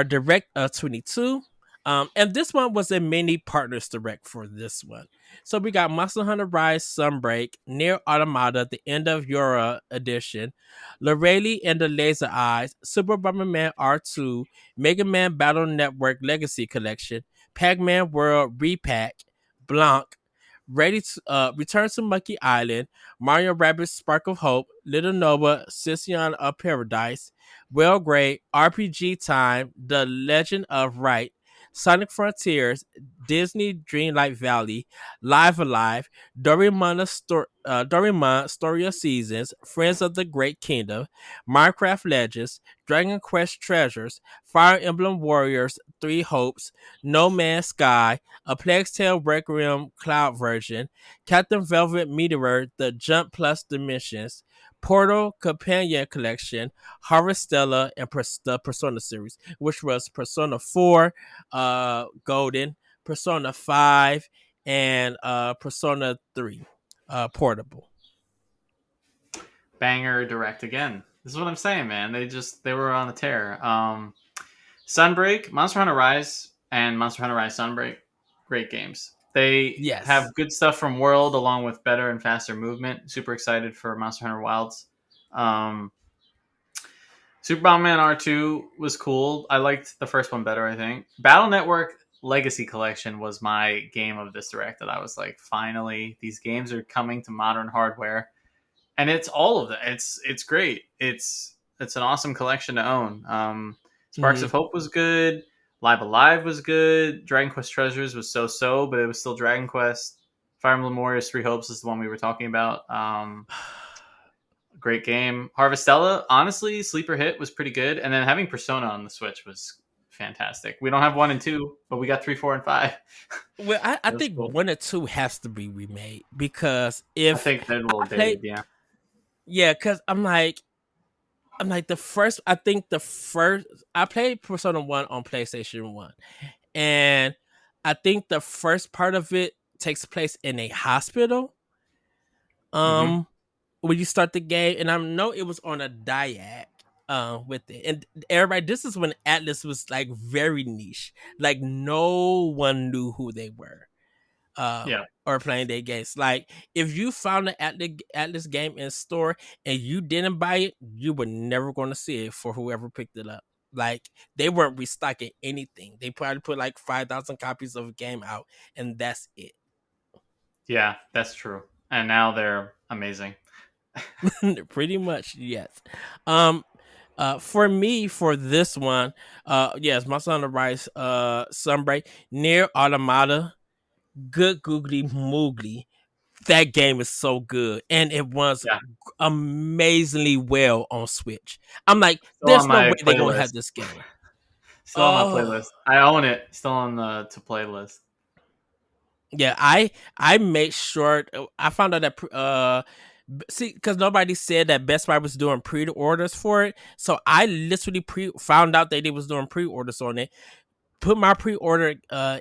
direct 22. And this one was a mini partners direct for this one. So we got Monster Hunter Rise Sunbreak, Near Automata, the End of Yora edition, Lorelei and the Laser Eyes, Super Bomberman R2, Mega Man Battle Network Legacy Collection, Pac-Man World Repack, Blanc, Ready to Return to Monkey Island, Mario Rabbids Spark of Hope, Little Nova, Scission of Paradise, Well Grey, RPG Time, The Legend of Right, Sonic Frontiers, Disney Dreamlight Valley, Live Alive, Doraemon Story of Seasons, Friends of the Great Kingdom, Minecraft Legends, Dragon Quest Treasures, Fire Emblem Warriors, Three Hopes, No Man's Sky, A Plague's Tale Requiem Cloud version, Captain Velvet Meteor, The Jump Plus Dimensions, Portal Companion Collection, Harvestella, and the Persona series, which was Persona 4, Golden, Persona 5, and Persona 3, Portable. Banger direct again. This is what I'm saying, man. They were on a tear. Sunbreak, Monster Hunter Rise, and Monster Hunter Rise Sunbreak, great games. They Yes. have good stuff from World along with better and faster movement. Super excited for Monster Hunter Wilds. Um, Super Bomberman R2 was cool. I liked the first one better, I think. Battle Network Legacy Collection was my game of this direct that I was like, finally, these games are coming to modern hardware. And it's all of that. It's great. It's an awesome collection to own. Sparks Hmm. of Hope was good. Live Alive was good. Dragon Quest Treasures was so, but it was still Dragon Quest. Fire Emblem Warriors Three Hopes is the one we were talking about. Great game. Harvestella, honestly, sleeper hit was pretty good. And then having Persona on the Switch was fantastic. We don't have 1 and 2, but we got 3, 4, and 5. Well, I It was think cool. 1 and 2 has to be remade because I if think they're a little I played, dated, yeah. yeah, because I'm like the first. I think the first I played Persona 1 on PlayStation 1, and I think the first part of it takes place in a hospital. Hmm. Um, when you start the game, and I know it was on a Diag. With it, and everybody, this is when Atlas was like very niche. Like no one knew who they were. Yeah. Or playing their games. Like if you found an Atlas game in store and you didn't buy it, you were never going to see it for whoever picked it up. Like they weren't restocking anything. They probably put like 5,000 copies of a game out, and that's it. Yeah, that's true. And now they're amazing. Pretty much, yes. Um, for me, for this one, yes, my son of rice, sunbreak near automata, good googly moogly. That game is so good, and it runs Yeah, amazingly well on Switch. I'm like, still on there's no my way they're gonna have playlist. this game. Still on my Oh, playlist. I own it. Still on the to playlist. yeah, I made sure I found out that see, because nobody said that Best Buy was doing pre-orders for it, so I literally found out that they was doing pre-orders on it. Put my pre-order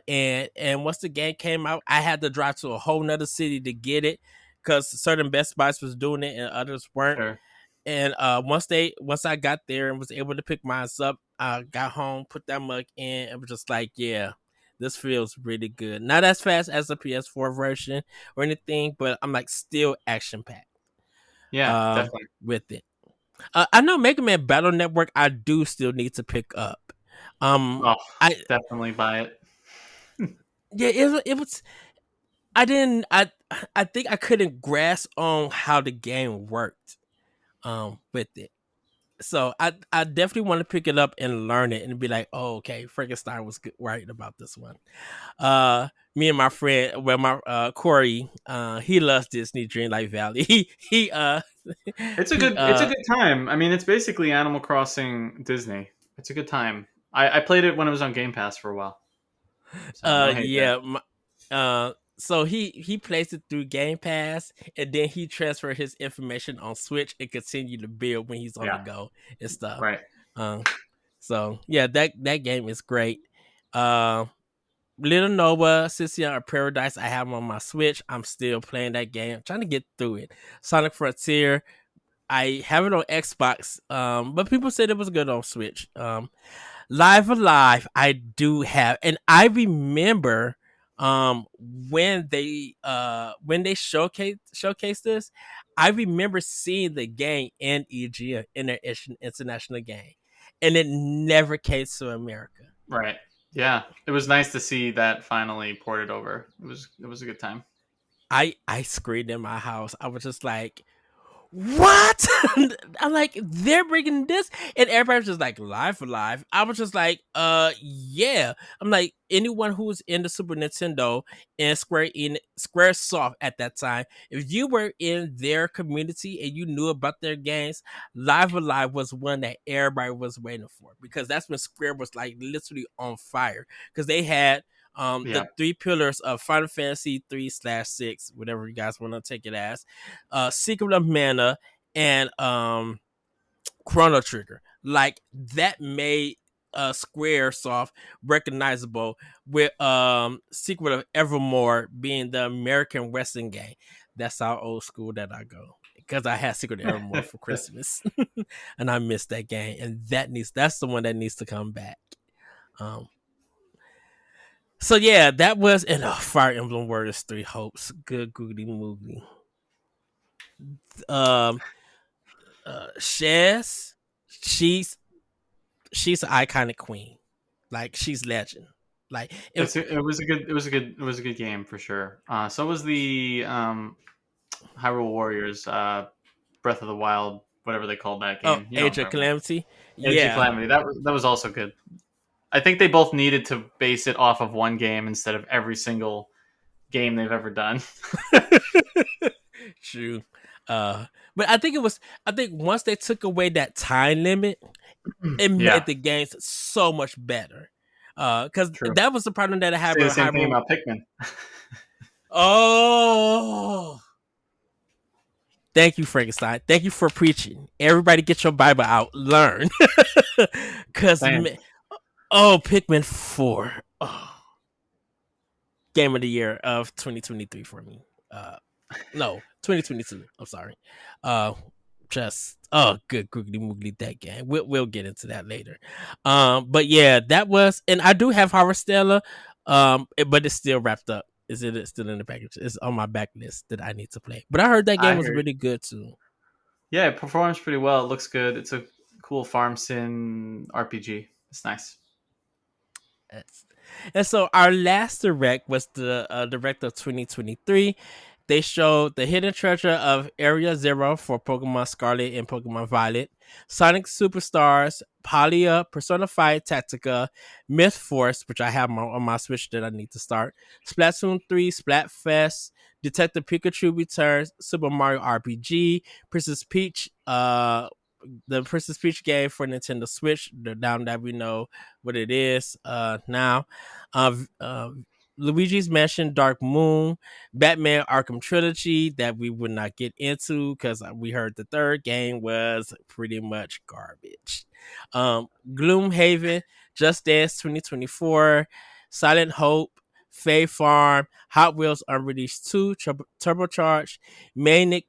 in, and once the game came out, I had to drive to a whole nother city to get it because certain Best Buys was doing it and others weren't. Sure. And once I got there and was able to pick mine up, I got home, put that mug in, and was just like, yeah, this feels really good. Not as fast as the PS4 version or anything, but I'm like still action packed Yeah, definitely. with it. I know Mega Man Battle Network. I do still need to pick up. Um, Oh, I definitely buy it. yeah, it was. I didn't. I think I couldn't grasp on how the game worked. With it. So I definitely want to pick it up and learn it and be like, oh, okay, Frankenstein was right about this one. Me and my friend, well, my Corey, he loves Disney Dreamlight Valley. He It's a good time. I mean, it's basically Animal Crossing Disney. It's a good time. I played it when it was on Game Pass for a while, so no hate there. yeah, so he plays it through Game Pass, and then he transferred his information on Switch and continue to build when he's on the Yeah, go and stuff. right. Um, so yeah, that game is great. Um, Little Nova, Sicilian or Paradise, I have on my Switch. I'm still playing that game. I'm trying to get through it. Sonic Frontier, I have it on Xbox, but people said it was good on Switch. Live Alive, I do have, and I remember when they showcase this, I remember seeing the game in EGA, international game, and it never came to America. Right. Yeah, it was nice to see that finally ported over. It was a good time. I screamed in my house. I was just like, what? I'm like, they're bringing this, and everybody's just like, live for live. I was just like, yeah. I'm like, anyone who was in the Super Nintendo and Square Soft at that time, if you were in their community and you knew about their games, Live Alive was one that everybody was waiting for because that's when Square was like literally on fire because they had Yeah. the three pillars of Final Fantasy 3/6, whatever you guys want to take it as, Secret of Mana, and Chrono Trigger. Like that made Squaresoft recognizable with Secret of Evermore being the American Wrestling game. That's how old school that I go. Because I had Secret of Evermore for Christmas, and I missed that game, and that's the one that needs to come back. Um, so yeah, that was and Fire Emblem Warriors Three Hopes. Good googly moogly. Um, Shaz, she's she's an iconic queen. Like she's legend. Like if It was a good game for sure. So was the Hyrule Warriors, Breath of the Wild, whatever they called that oh game. You know what Age I'm of talking about. Calamity, Age of yeah. Calamity. That was also good. I think they both needed to base it off of one game instead of every single game they've ever done. True. Uh, but I think once they took away that time limit, it Yeah, made the games so much better. Because true. that was the problem that I had Say the with same thing Hyrule. about Pikmin. Oh, thank you, Frankenstein. Thank you for preaching. Everybody, get your Bible out. Learn, because Same. oh, Pikmin 4, oh, game of the year of 2023 for me. No, 2022. I'm sorry. Uh, just good googly moogly that game. We'll get into that later. But yeah, that was, and I do have Harvestella. But it's still wrapped up. Is it still in the package? It's on my back list that I need to play. But I heard that game I was heard. really good too. Yeah, it performs pretty well. It looks good. It's a cool farm sim RPG. It's nice. And so our last direct was the direct of 2023. They showed the hidden treasure of Area Zero for Pokemon Scarlet and Pokemon Violet, Sonic Superstars, Polya, Persona 5 Tactica, Myth Force, which I have on my Switch that I need to start, Splatoon 3, Splatfest, Detective Pikachu Returns, Super Mario RPG, Princess Peach, the Princess Peach game for Nintendo Switch. Now that we know what it is, now, uh, uh, Luigi's Mansion Dark Moon, Batman Arkham Trilogy that we would not get into because we heard the third game was pretty much garbage. Gloomhaven, Just Dance 2024, Silent Hope, Fae Farm, Hot Wheels Unreleased 2, Turbocharged, Manic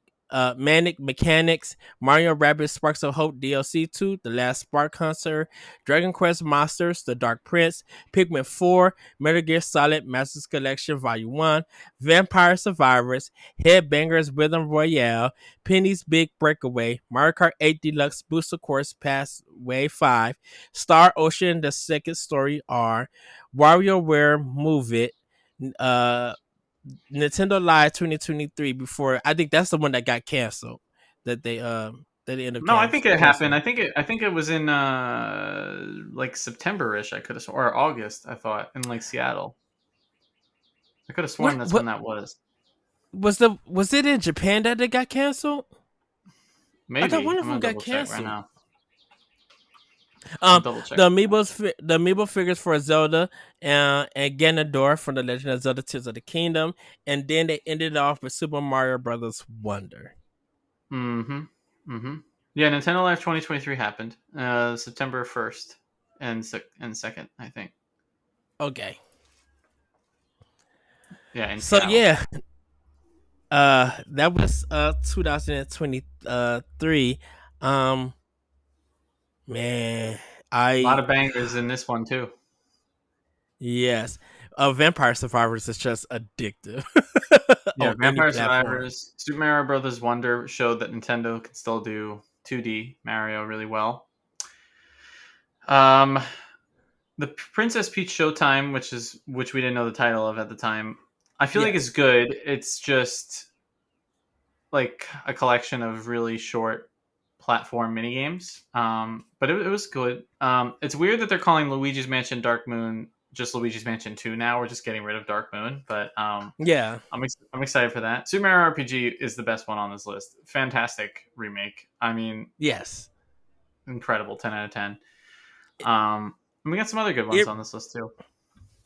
Mechanics, Mario Rabbids Sparks of Hope DLC 2, The Last Spark Hunter, Dragon Quest Monsters, The Dark Prince, Pikmin 4, Metal Gear Solid Masters Collection Volume 1, Vampire Survivors, Headbangers Rhythm Royale, Penny's Big Breakaway, Mario Kart 8 Deluxe Booster Course Pass Wave 5, Star Ocean The Second Story R, WarioWare Move It, uh, Nintendo Live 2023 before I think that's the one that got canceled that they ended up No, I think it happened. canceling. I think it was in like September-ish. I could have or August. I thought in like Seattle. I could have sworn that's when What that was. was it in Japan that it got canceled? I thought Maybe one I'm of them gonna got double check right canceled. now. I'm double check. The amiibo figures for Zelda and Ganondorf from the Legend of Zelda: Tears of the Kingdom, and then they ended off with Super Mario Brothers Wonder. Mm-hmm. Mm-hmm. Yeah, Nintendo Live 2023 happened September 1st and 2nd, I think. Okay, Yeah, in so Seattle. yeah, that was 2023. Um, man, A lot I of bangers in this one too. yes, Vampire Survivors is just addictive Yeah, on any Vampire platform. Survivors, Super Mario Brothers Wonder showed that Nintendo can still do 2D Mario really well. Um, the Princess Peach Showtime, which we didn't know the title of at the time, I feel like it's Yes, good. It's just like a collection of really short platform mini games. But it was good. It's weird that they're calling Luigi's Mansion Dark Moon just Luigi's Mansion 2 now. We're just getting rid of Dark Moon, but yeah, I'm excited for that. Super Mario RPG is the best one on this list. Fantastic remake. I mean, yes. incredible. 10 out of 10. It And we got some other good ones it, on this list too.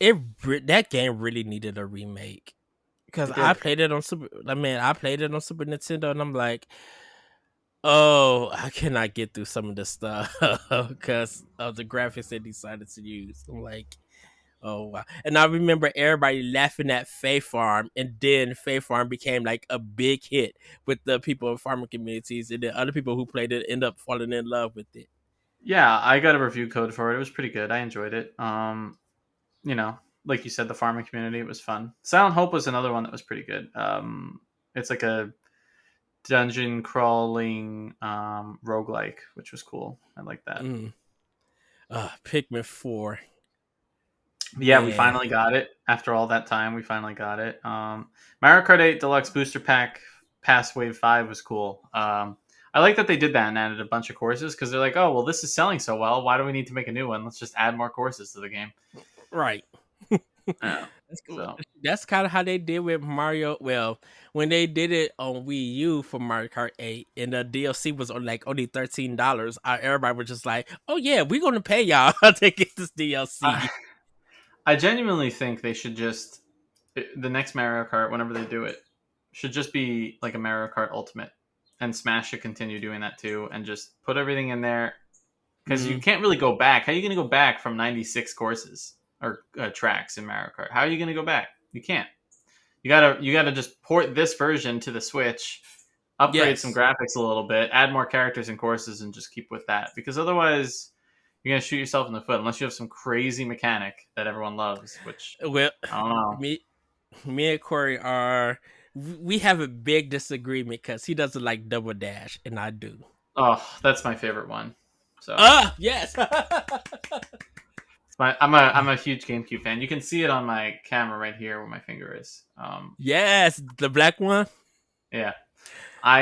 that game really needed a remake because It I did. played it on Super. I mean, I played it on Super Nintendo, and I'm like, oh, I cannot get through some of this stuff because of the graphics they decided to use. I'm like, oh wow! And I remember everybody laughing at Fae Farm, and then Fae Farm became like a big hit with the people in farming communities, and then other people who played it end up falling in love with it. Yeah, I got a review code for it. It was pretty good. I enjoyed it. You know, like you said, the farming community, it was fun. Silent Hope was another one that was pretty good. It's like a dungeon crawling roguelike, which was cool. I like that. Mm. Pikmin 4, Yeah, we man. finally got it. After all that time, we finally got it. Mario Kart 8 Deluxe Booster Pack Pass Wave 5 was cool. I like that they did that and added a bunch of courses because they're like, oh, well, this is selling so well. Why do we need to make a new one? Let's just add more courses to the game. Right. Yeah. That's cool. So, That's kind of how they did with Mario. Well, when they did it on Wii U for Mario Kart 8, and the DLC was on like only $13, everybody was just like, "Oh yeah, we're gonna pay y'all to get this I, DLC." I genuinely think they should just, the next Mario Kart, whenever they do it, should just be like a Mario Kart Ultimate. And Smash should continue doing that too and just put everything in there because you Mm, can't really go back. How are you going to go back from 96 courses or tracks in Mario Kart? How are you going to go back? You can't. You gotta just port this version to the Switch, upgrade some yes. graphics a little bit, add more characters and courses, and just keep with that. Because otherwise, you're gonna shoot yourself in the foot unless you have some crazy mechanic that everyone loves. Which Well, I don't know. me, me and Corey are we have a big disagreement because he doesn't like Double Dash, and I do. Oh, that's my favorite one. So Yes. I'm a huge GameCube fan. You can see it on my camera right here where my finger is. Yes, the black one. Yeah,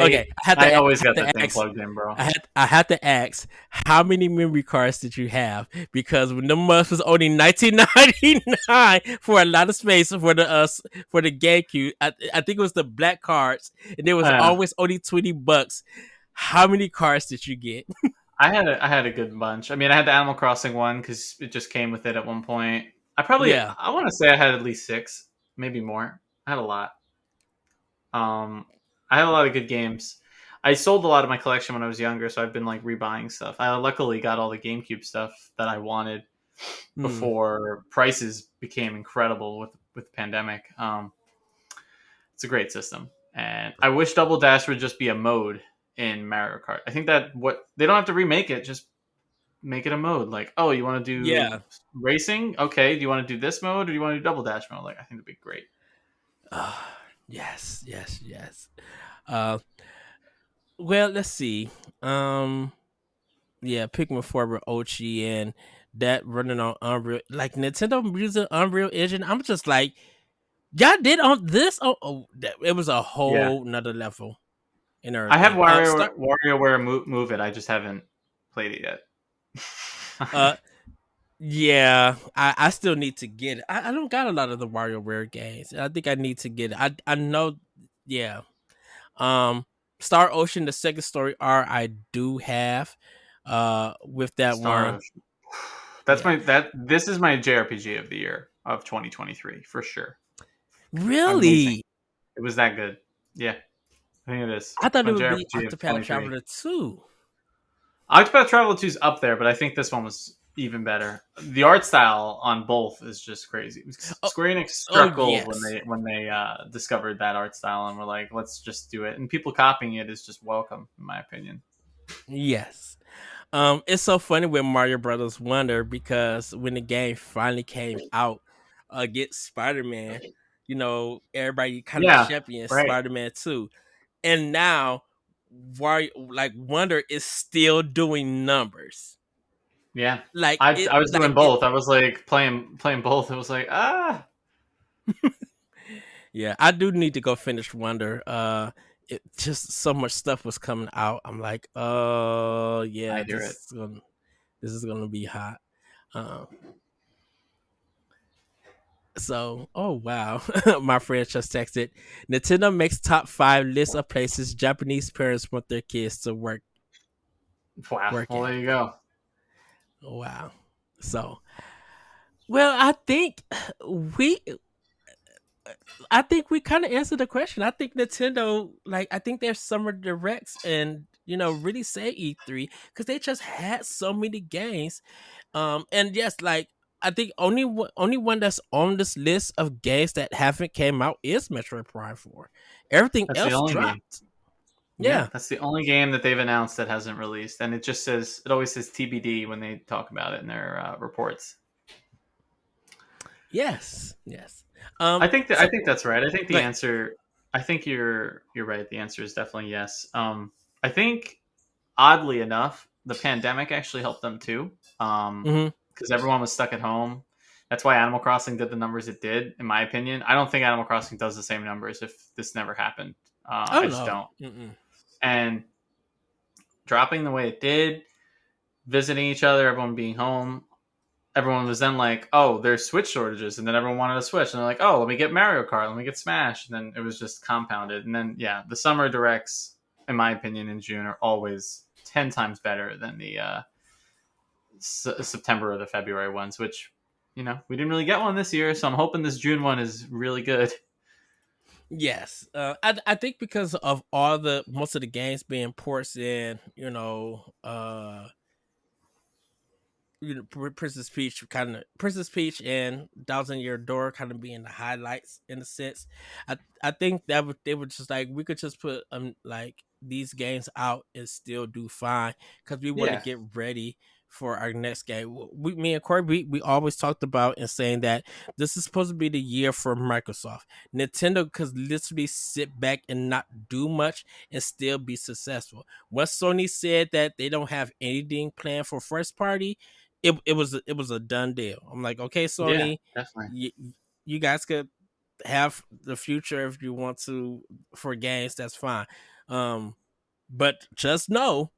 Okay, I always I have got to that thing ask. plugged in, bro. I had to ask, how many memory cards did you have? Because when the month was only 1999 for a lot of space for the GameCube, I think it was the black cards, and there was Yeah, always only $20. How many cards did you get? I had a good bunch. I mean, I had the Animal Crossing one because it just came with it at one point. Yeah. I want to say I had at least six, maybe more. I had a lot. Um, I had a lot of good games. I sold a lot of my collection when I was younger, so I've been like rebuying stuff. I luckily got all the GameCube stuff that I wanted Hmm. before prices became incredible with the pandemic. It's a great system, and I wish Double Dash would just be a mode in Mario Kart. I think that what they don't have to remake it, just make it a mode. Like, oh, you want to do Yeah. racing? Okay. Do you want to do this mode, or do you want to do Double Dash mode? Like, I think it'd be great. Yes, yes, yes. Uh, well, let's see. Um, yeah, Pikmin 4 with Ochi and that running on Unreal, like Nintendo using Unreal Engine. I'm just like, y'all did on this. It was a Yeah, whole nother level and I have everything. WarioWare Move It. I just haven't played it yet. Uh, yeah, I still need to get it. I don't got a lot of the WarioWare games. I think I need to get it. I know, yeah. Um, Star Ocean, the second story R, I do have. With that Star one, Ocean. yeah. This is my JRPG of the year of 2023 for sure. Amazing. Really, It was that good. Yeah, I think it is. I It's thought my it would be JRPG of Octopath 23. Traveler 2. Octopath Traveler 2 is up there, but I think this one was even better. The art style on both is just crazy. Oh, Square Enix oh struck gold yes, when they discovered that art style and were like, let's just do it. And people copying it is just welcome, in my opinion. yes. It's so funny with Mario Brothers Wonder because when the game finally came out against Spider Man, everybody kind of Yeah, champion right. Spider Man 2, and now Wonder is still doing numbers. Yeah, Like it, I was doing like it. both. I was like playing both. It was like Yeah, I do need to go finish Wonder. It just so much stuff was coming out. I'm like, oh I yeah, hear it. this is gonna be hot. Um, so oh wow, my friend just texted. Nintendo makes top 5 list of places Japanese parents want their kids to Wow. work Well, at. there you go. Wow. So well, we I think we kind of answered the question. I think Nintendo, I think their summer directs and really say E3 because they just had so many games. And yes, I think only one that's on this list of games that haven't came out is Metroid Prime 4. Everything That's the else only game. dropped. Yeah, Yeah. that's the only game that they've announced that hasn't released, and it always says TBD when they talk about it in their reports. Yes. Yes. I So think that's right. I think the like. answer. I think you're right. The answer is definitely yes. I think oddly enough, the pandemic actually helped them too, Mhm. because everyone was stuck at home. That's why Animal Crossing did the numbers it did, in my opinion. I don't think Animal Crossing does the same numbers if this never happened. Oh I just no. don't. Mm-mm. And dropping the way it did, visiting each other, everyone being home, everyone was then like, oh, there's Switch shortages, and then everyone wanted a Switch, and they're like, oh, let me get Mario Kart, let me get Smash, and then it was just compounded. And then yeah, the summer directs, in my opinion, in June are always 10 times better than the September or the February ones, which we didn't really get one this year, so I'm hoping this June one is really good. Yes, I think because of all the most of the games being ports in, Princess Peach and Thousand Year Door kind of being the highlights in a sense. I think that they would just like we could just put these games out and still do fine because we want to Yeah, get ready for our next game. Me and Corey, we always talked about and saying that this is supposed to be the year for Microsoft. Nintendo could literally sit back and not do much and still be successful. Once Sony said that they don't have anything planned for first party, it was a done deal. I'm like, okay, Yeah, Sony, definitely. you, you guys could have the future if you want to for games. That's fine. Um, but just know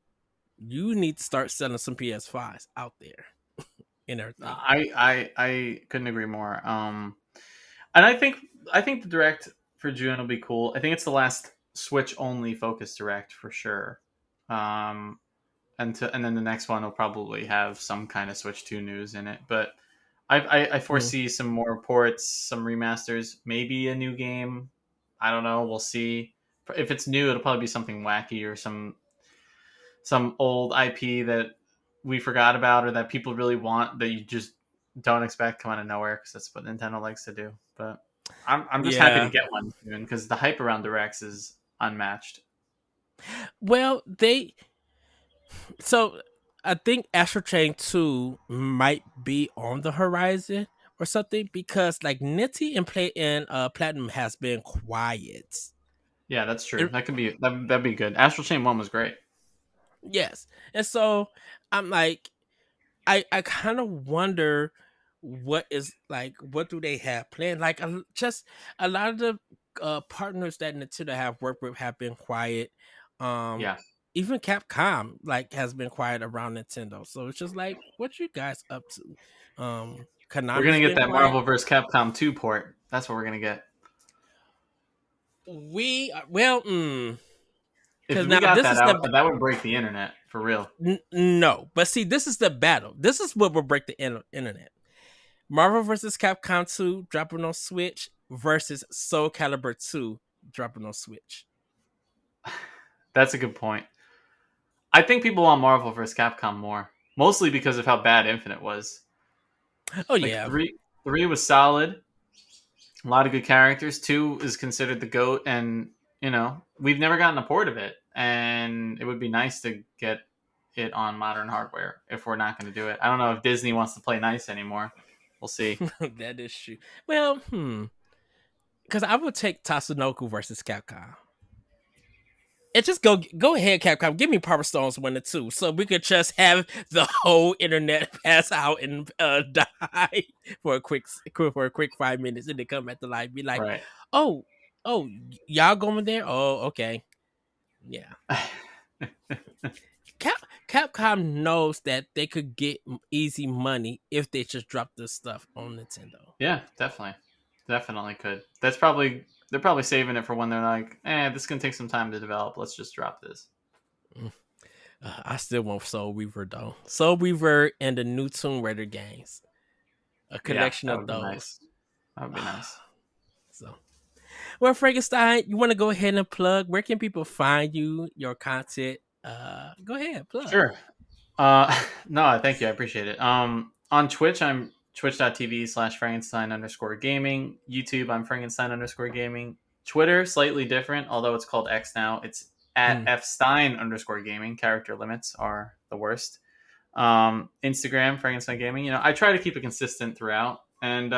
you need to start selling some PS5s out there and everything. I couldn't agree more. And I think the direct for June will be cool. I think it's the last Switch only focused direct for sure. Um, and then the next one will probably have some kind of Switch 2 news in it. But I Mm. foresee some more ports, some remasters, maybe a new game. I don't know. We'll see. If it's new, it'll probably be something wacky or some old IP that we forgot about or that people really want that you just don't expect come out of nowhere because that's what Nintendo likes to do. But I'm just happy to Yeah. get one soon because the hype around Directs is unmatched. Well, they so I think Astral Chain 2 might be on the horizon or something because like Nitty and Play and Platinum has been quiet. Yeah, that's true. And That'd be good. Astral Chain 1 was great. yes. And so I'm like I kind of wonder what do they have planned? Like just a lot of the partners that Nintendo have worked with have been quiet. Um, Yeah, even Capcom like has been quiet around Nintendo. So it's just like, what you guys up to? we're gonna Konami's get been that quiet. Marvel vs. Capcom 2 port. That's what we're gonna get. Well, If because we now got this that is out, that would break the internet for real. no, but see, this is the battle. This is what will break the internet. Marvel vs. Capcom 2 dropping on Switch versus Soul Calibur 2 dropping on Switch. That's a good point. I think people want Marvel vs. Capcom more, mostly because of how bad Infinite was. Oh Like yeah. three was solid, a lot of good characters. Two is considered the goat, and we've never gotten a port of it, and it would be nice to get it on modern hardware if we're not going to do it. I don't know if Disney wants to play nice anymore. We'll see. That is true. Well, because I would take Tatsunoko versus Capcom. And just go ahead, Capcom. Give me Power Stones 1 and 2, so we could just have the whole internet pass out and die for a quick 5 minutes, and then come at the light, be like, Right. oh, oh, y'all going there? Oh, okay, yeah. Capcom knows that they could get easy money if they just drop this stuff on Nintendo. Yeah, definitely could. They're probably saving it for when they're like, this is gonna take some time to develop. Let's just drop this. Mm. I still want Soul Weaver though. Soul Weaver and the new Tomb Raider games. A Yeah, collection that of would be those. nice. That would be nice. So, well, Frankenstein, you want to go ahead and plug? Where can people find you, your content? Go ahead, plug. Sure. No, thank you. I appreciate it. On Twitch, I'm twitch.tv/Frankenstein_gaming. YouTube, I'm Frankenstein_gaming. Twitter, slightly different, although it's called X now. It's at Mm. fstein_gaming. Character limits are the worst. Instagram, Frankenstein Gaming. I try to keep it consistent throughout. And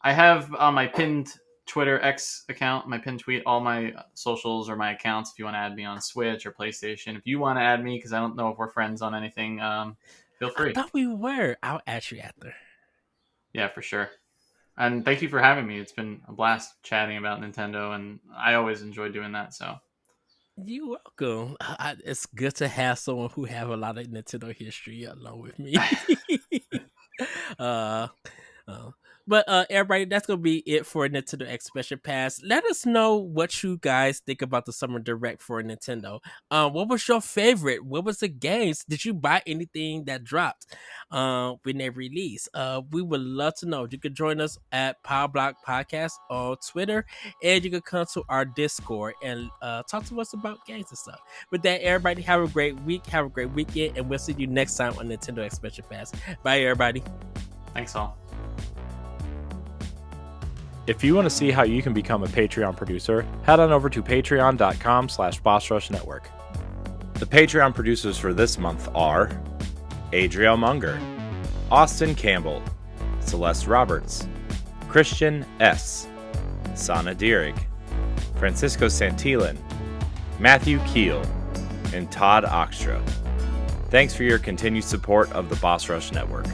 I have on my pinned Twitter X account, my pinned tweet, all my socials or my accounts. If you want to add me on Switch or PlayStation, if you want to add me, because I don't know if we're friends on anything, feel I free. thought we were. I'll ask you after. Yeah, for sure. And thank you for having me. It's been a blast chatting about Nintendo, and I always enjoy doing that. So You're welcome. It's good to have someone who have a lot of Nintendo history along with me. uh, uh, but everybody, that's gonna be it for Nintendo Expansion Pass. Let us know what you guys think about the Summer Direct for Nintendo. What was your favorite? What was the games? Did you buy anything that dropped when they released? We would love to know. You could join us at Power Block Podcast on Twitter, and you can come to our Discord and talk to us about games and stuff. With that, everybody, have a great week, have a great weekend, and we'll see you next time on Nintendo Expansion Pass. Bye, everybody. thanks all. If you want to see how you can become a Patreon producer, head on over to patreon.com/BossRushNetwork. The Patreon producers for this month are Adriel Munger, Austin Campbell, Celeste Roberts, Christian S., Sana Dierig, Francisco Santillan, Matthew Keel, and Todd Oxtra. Thanks for your continued support of the Boss Rush Network.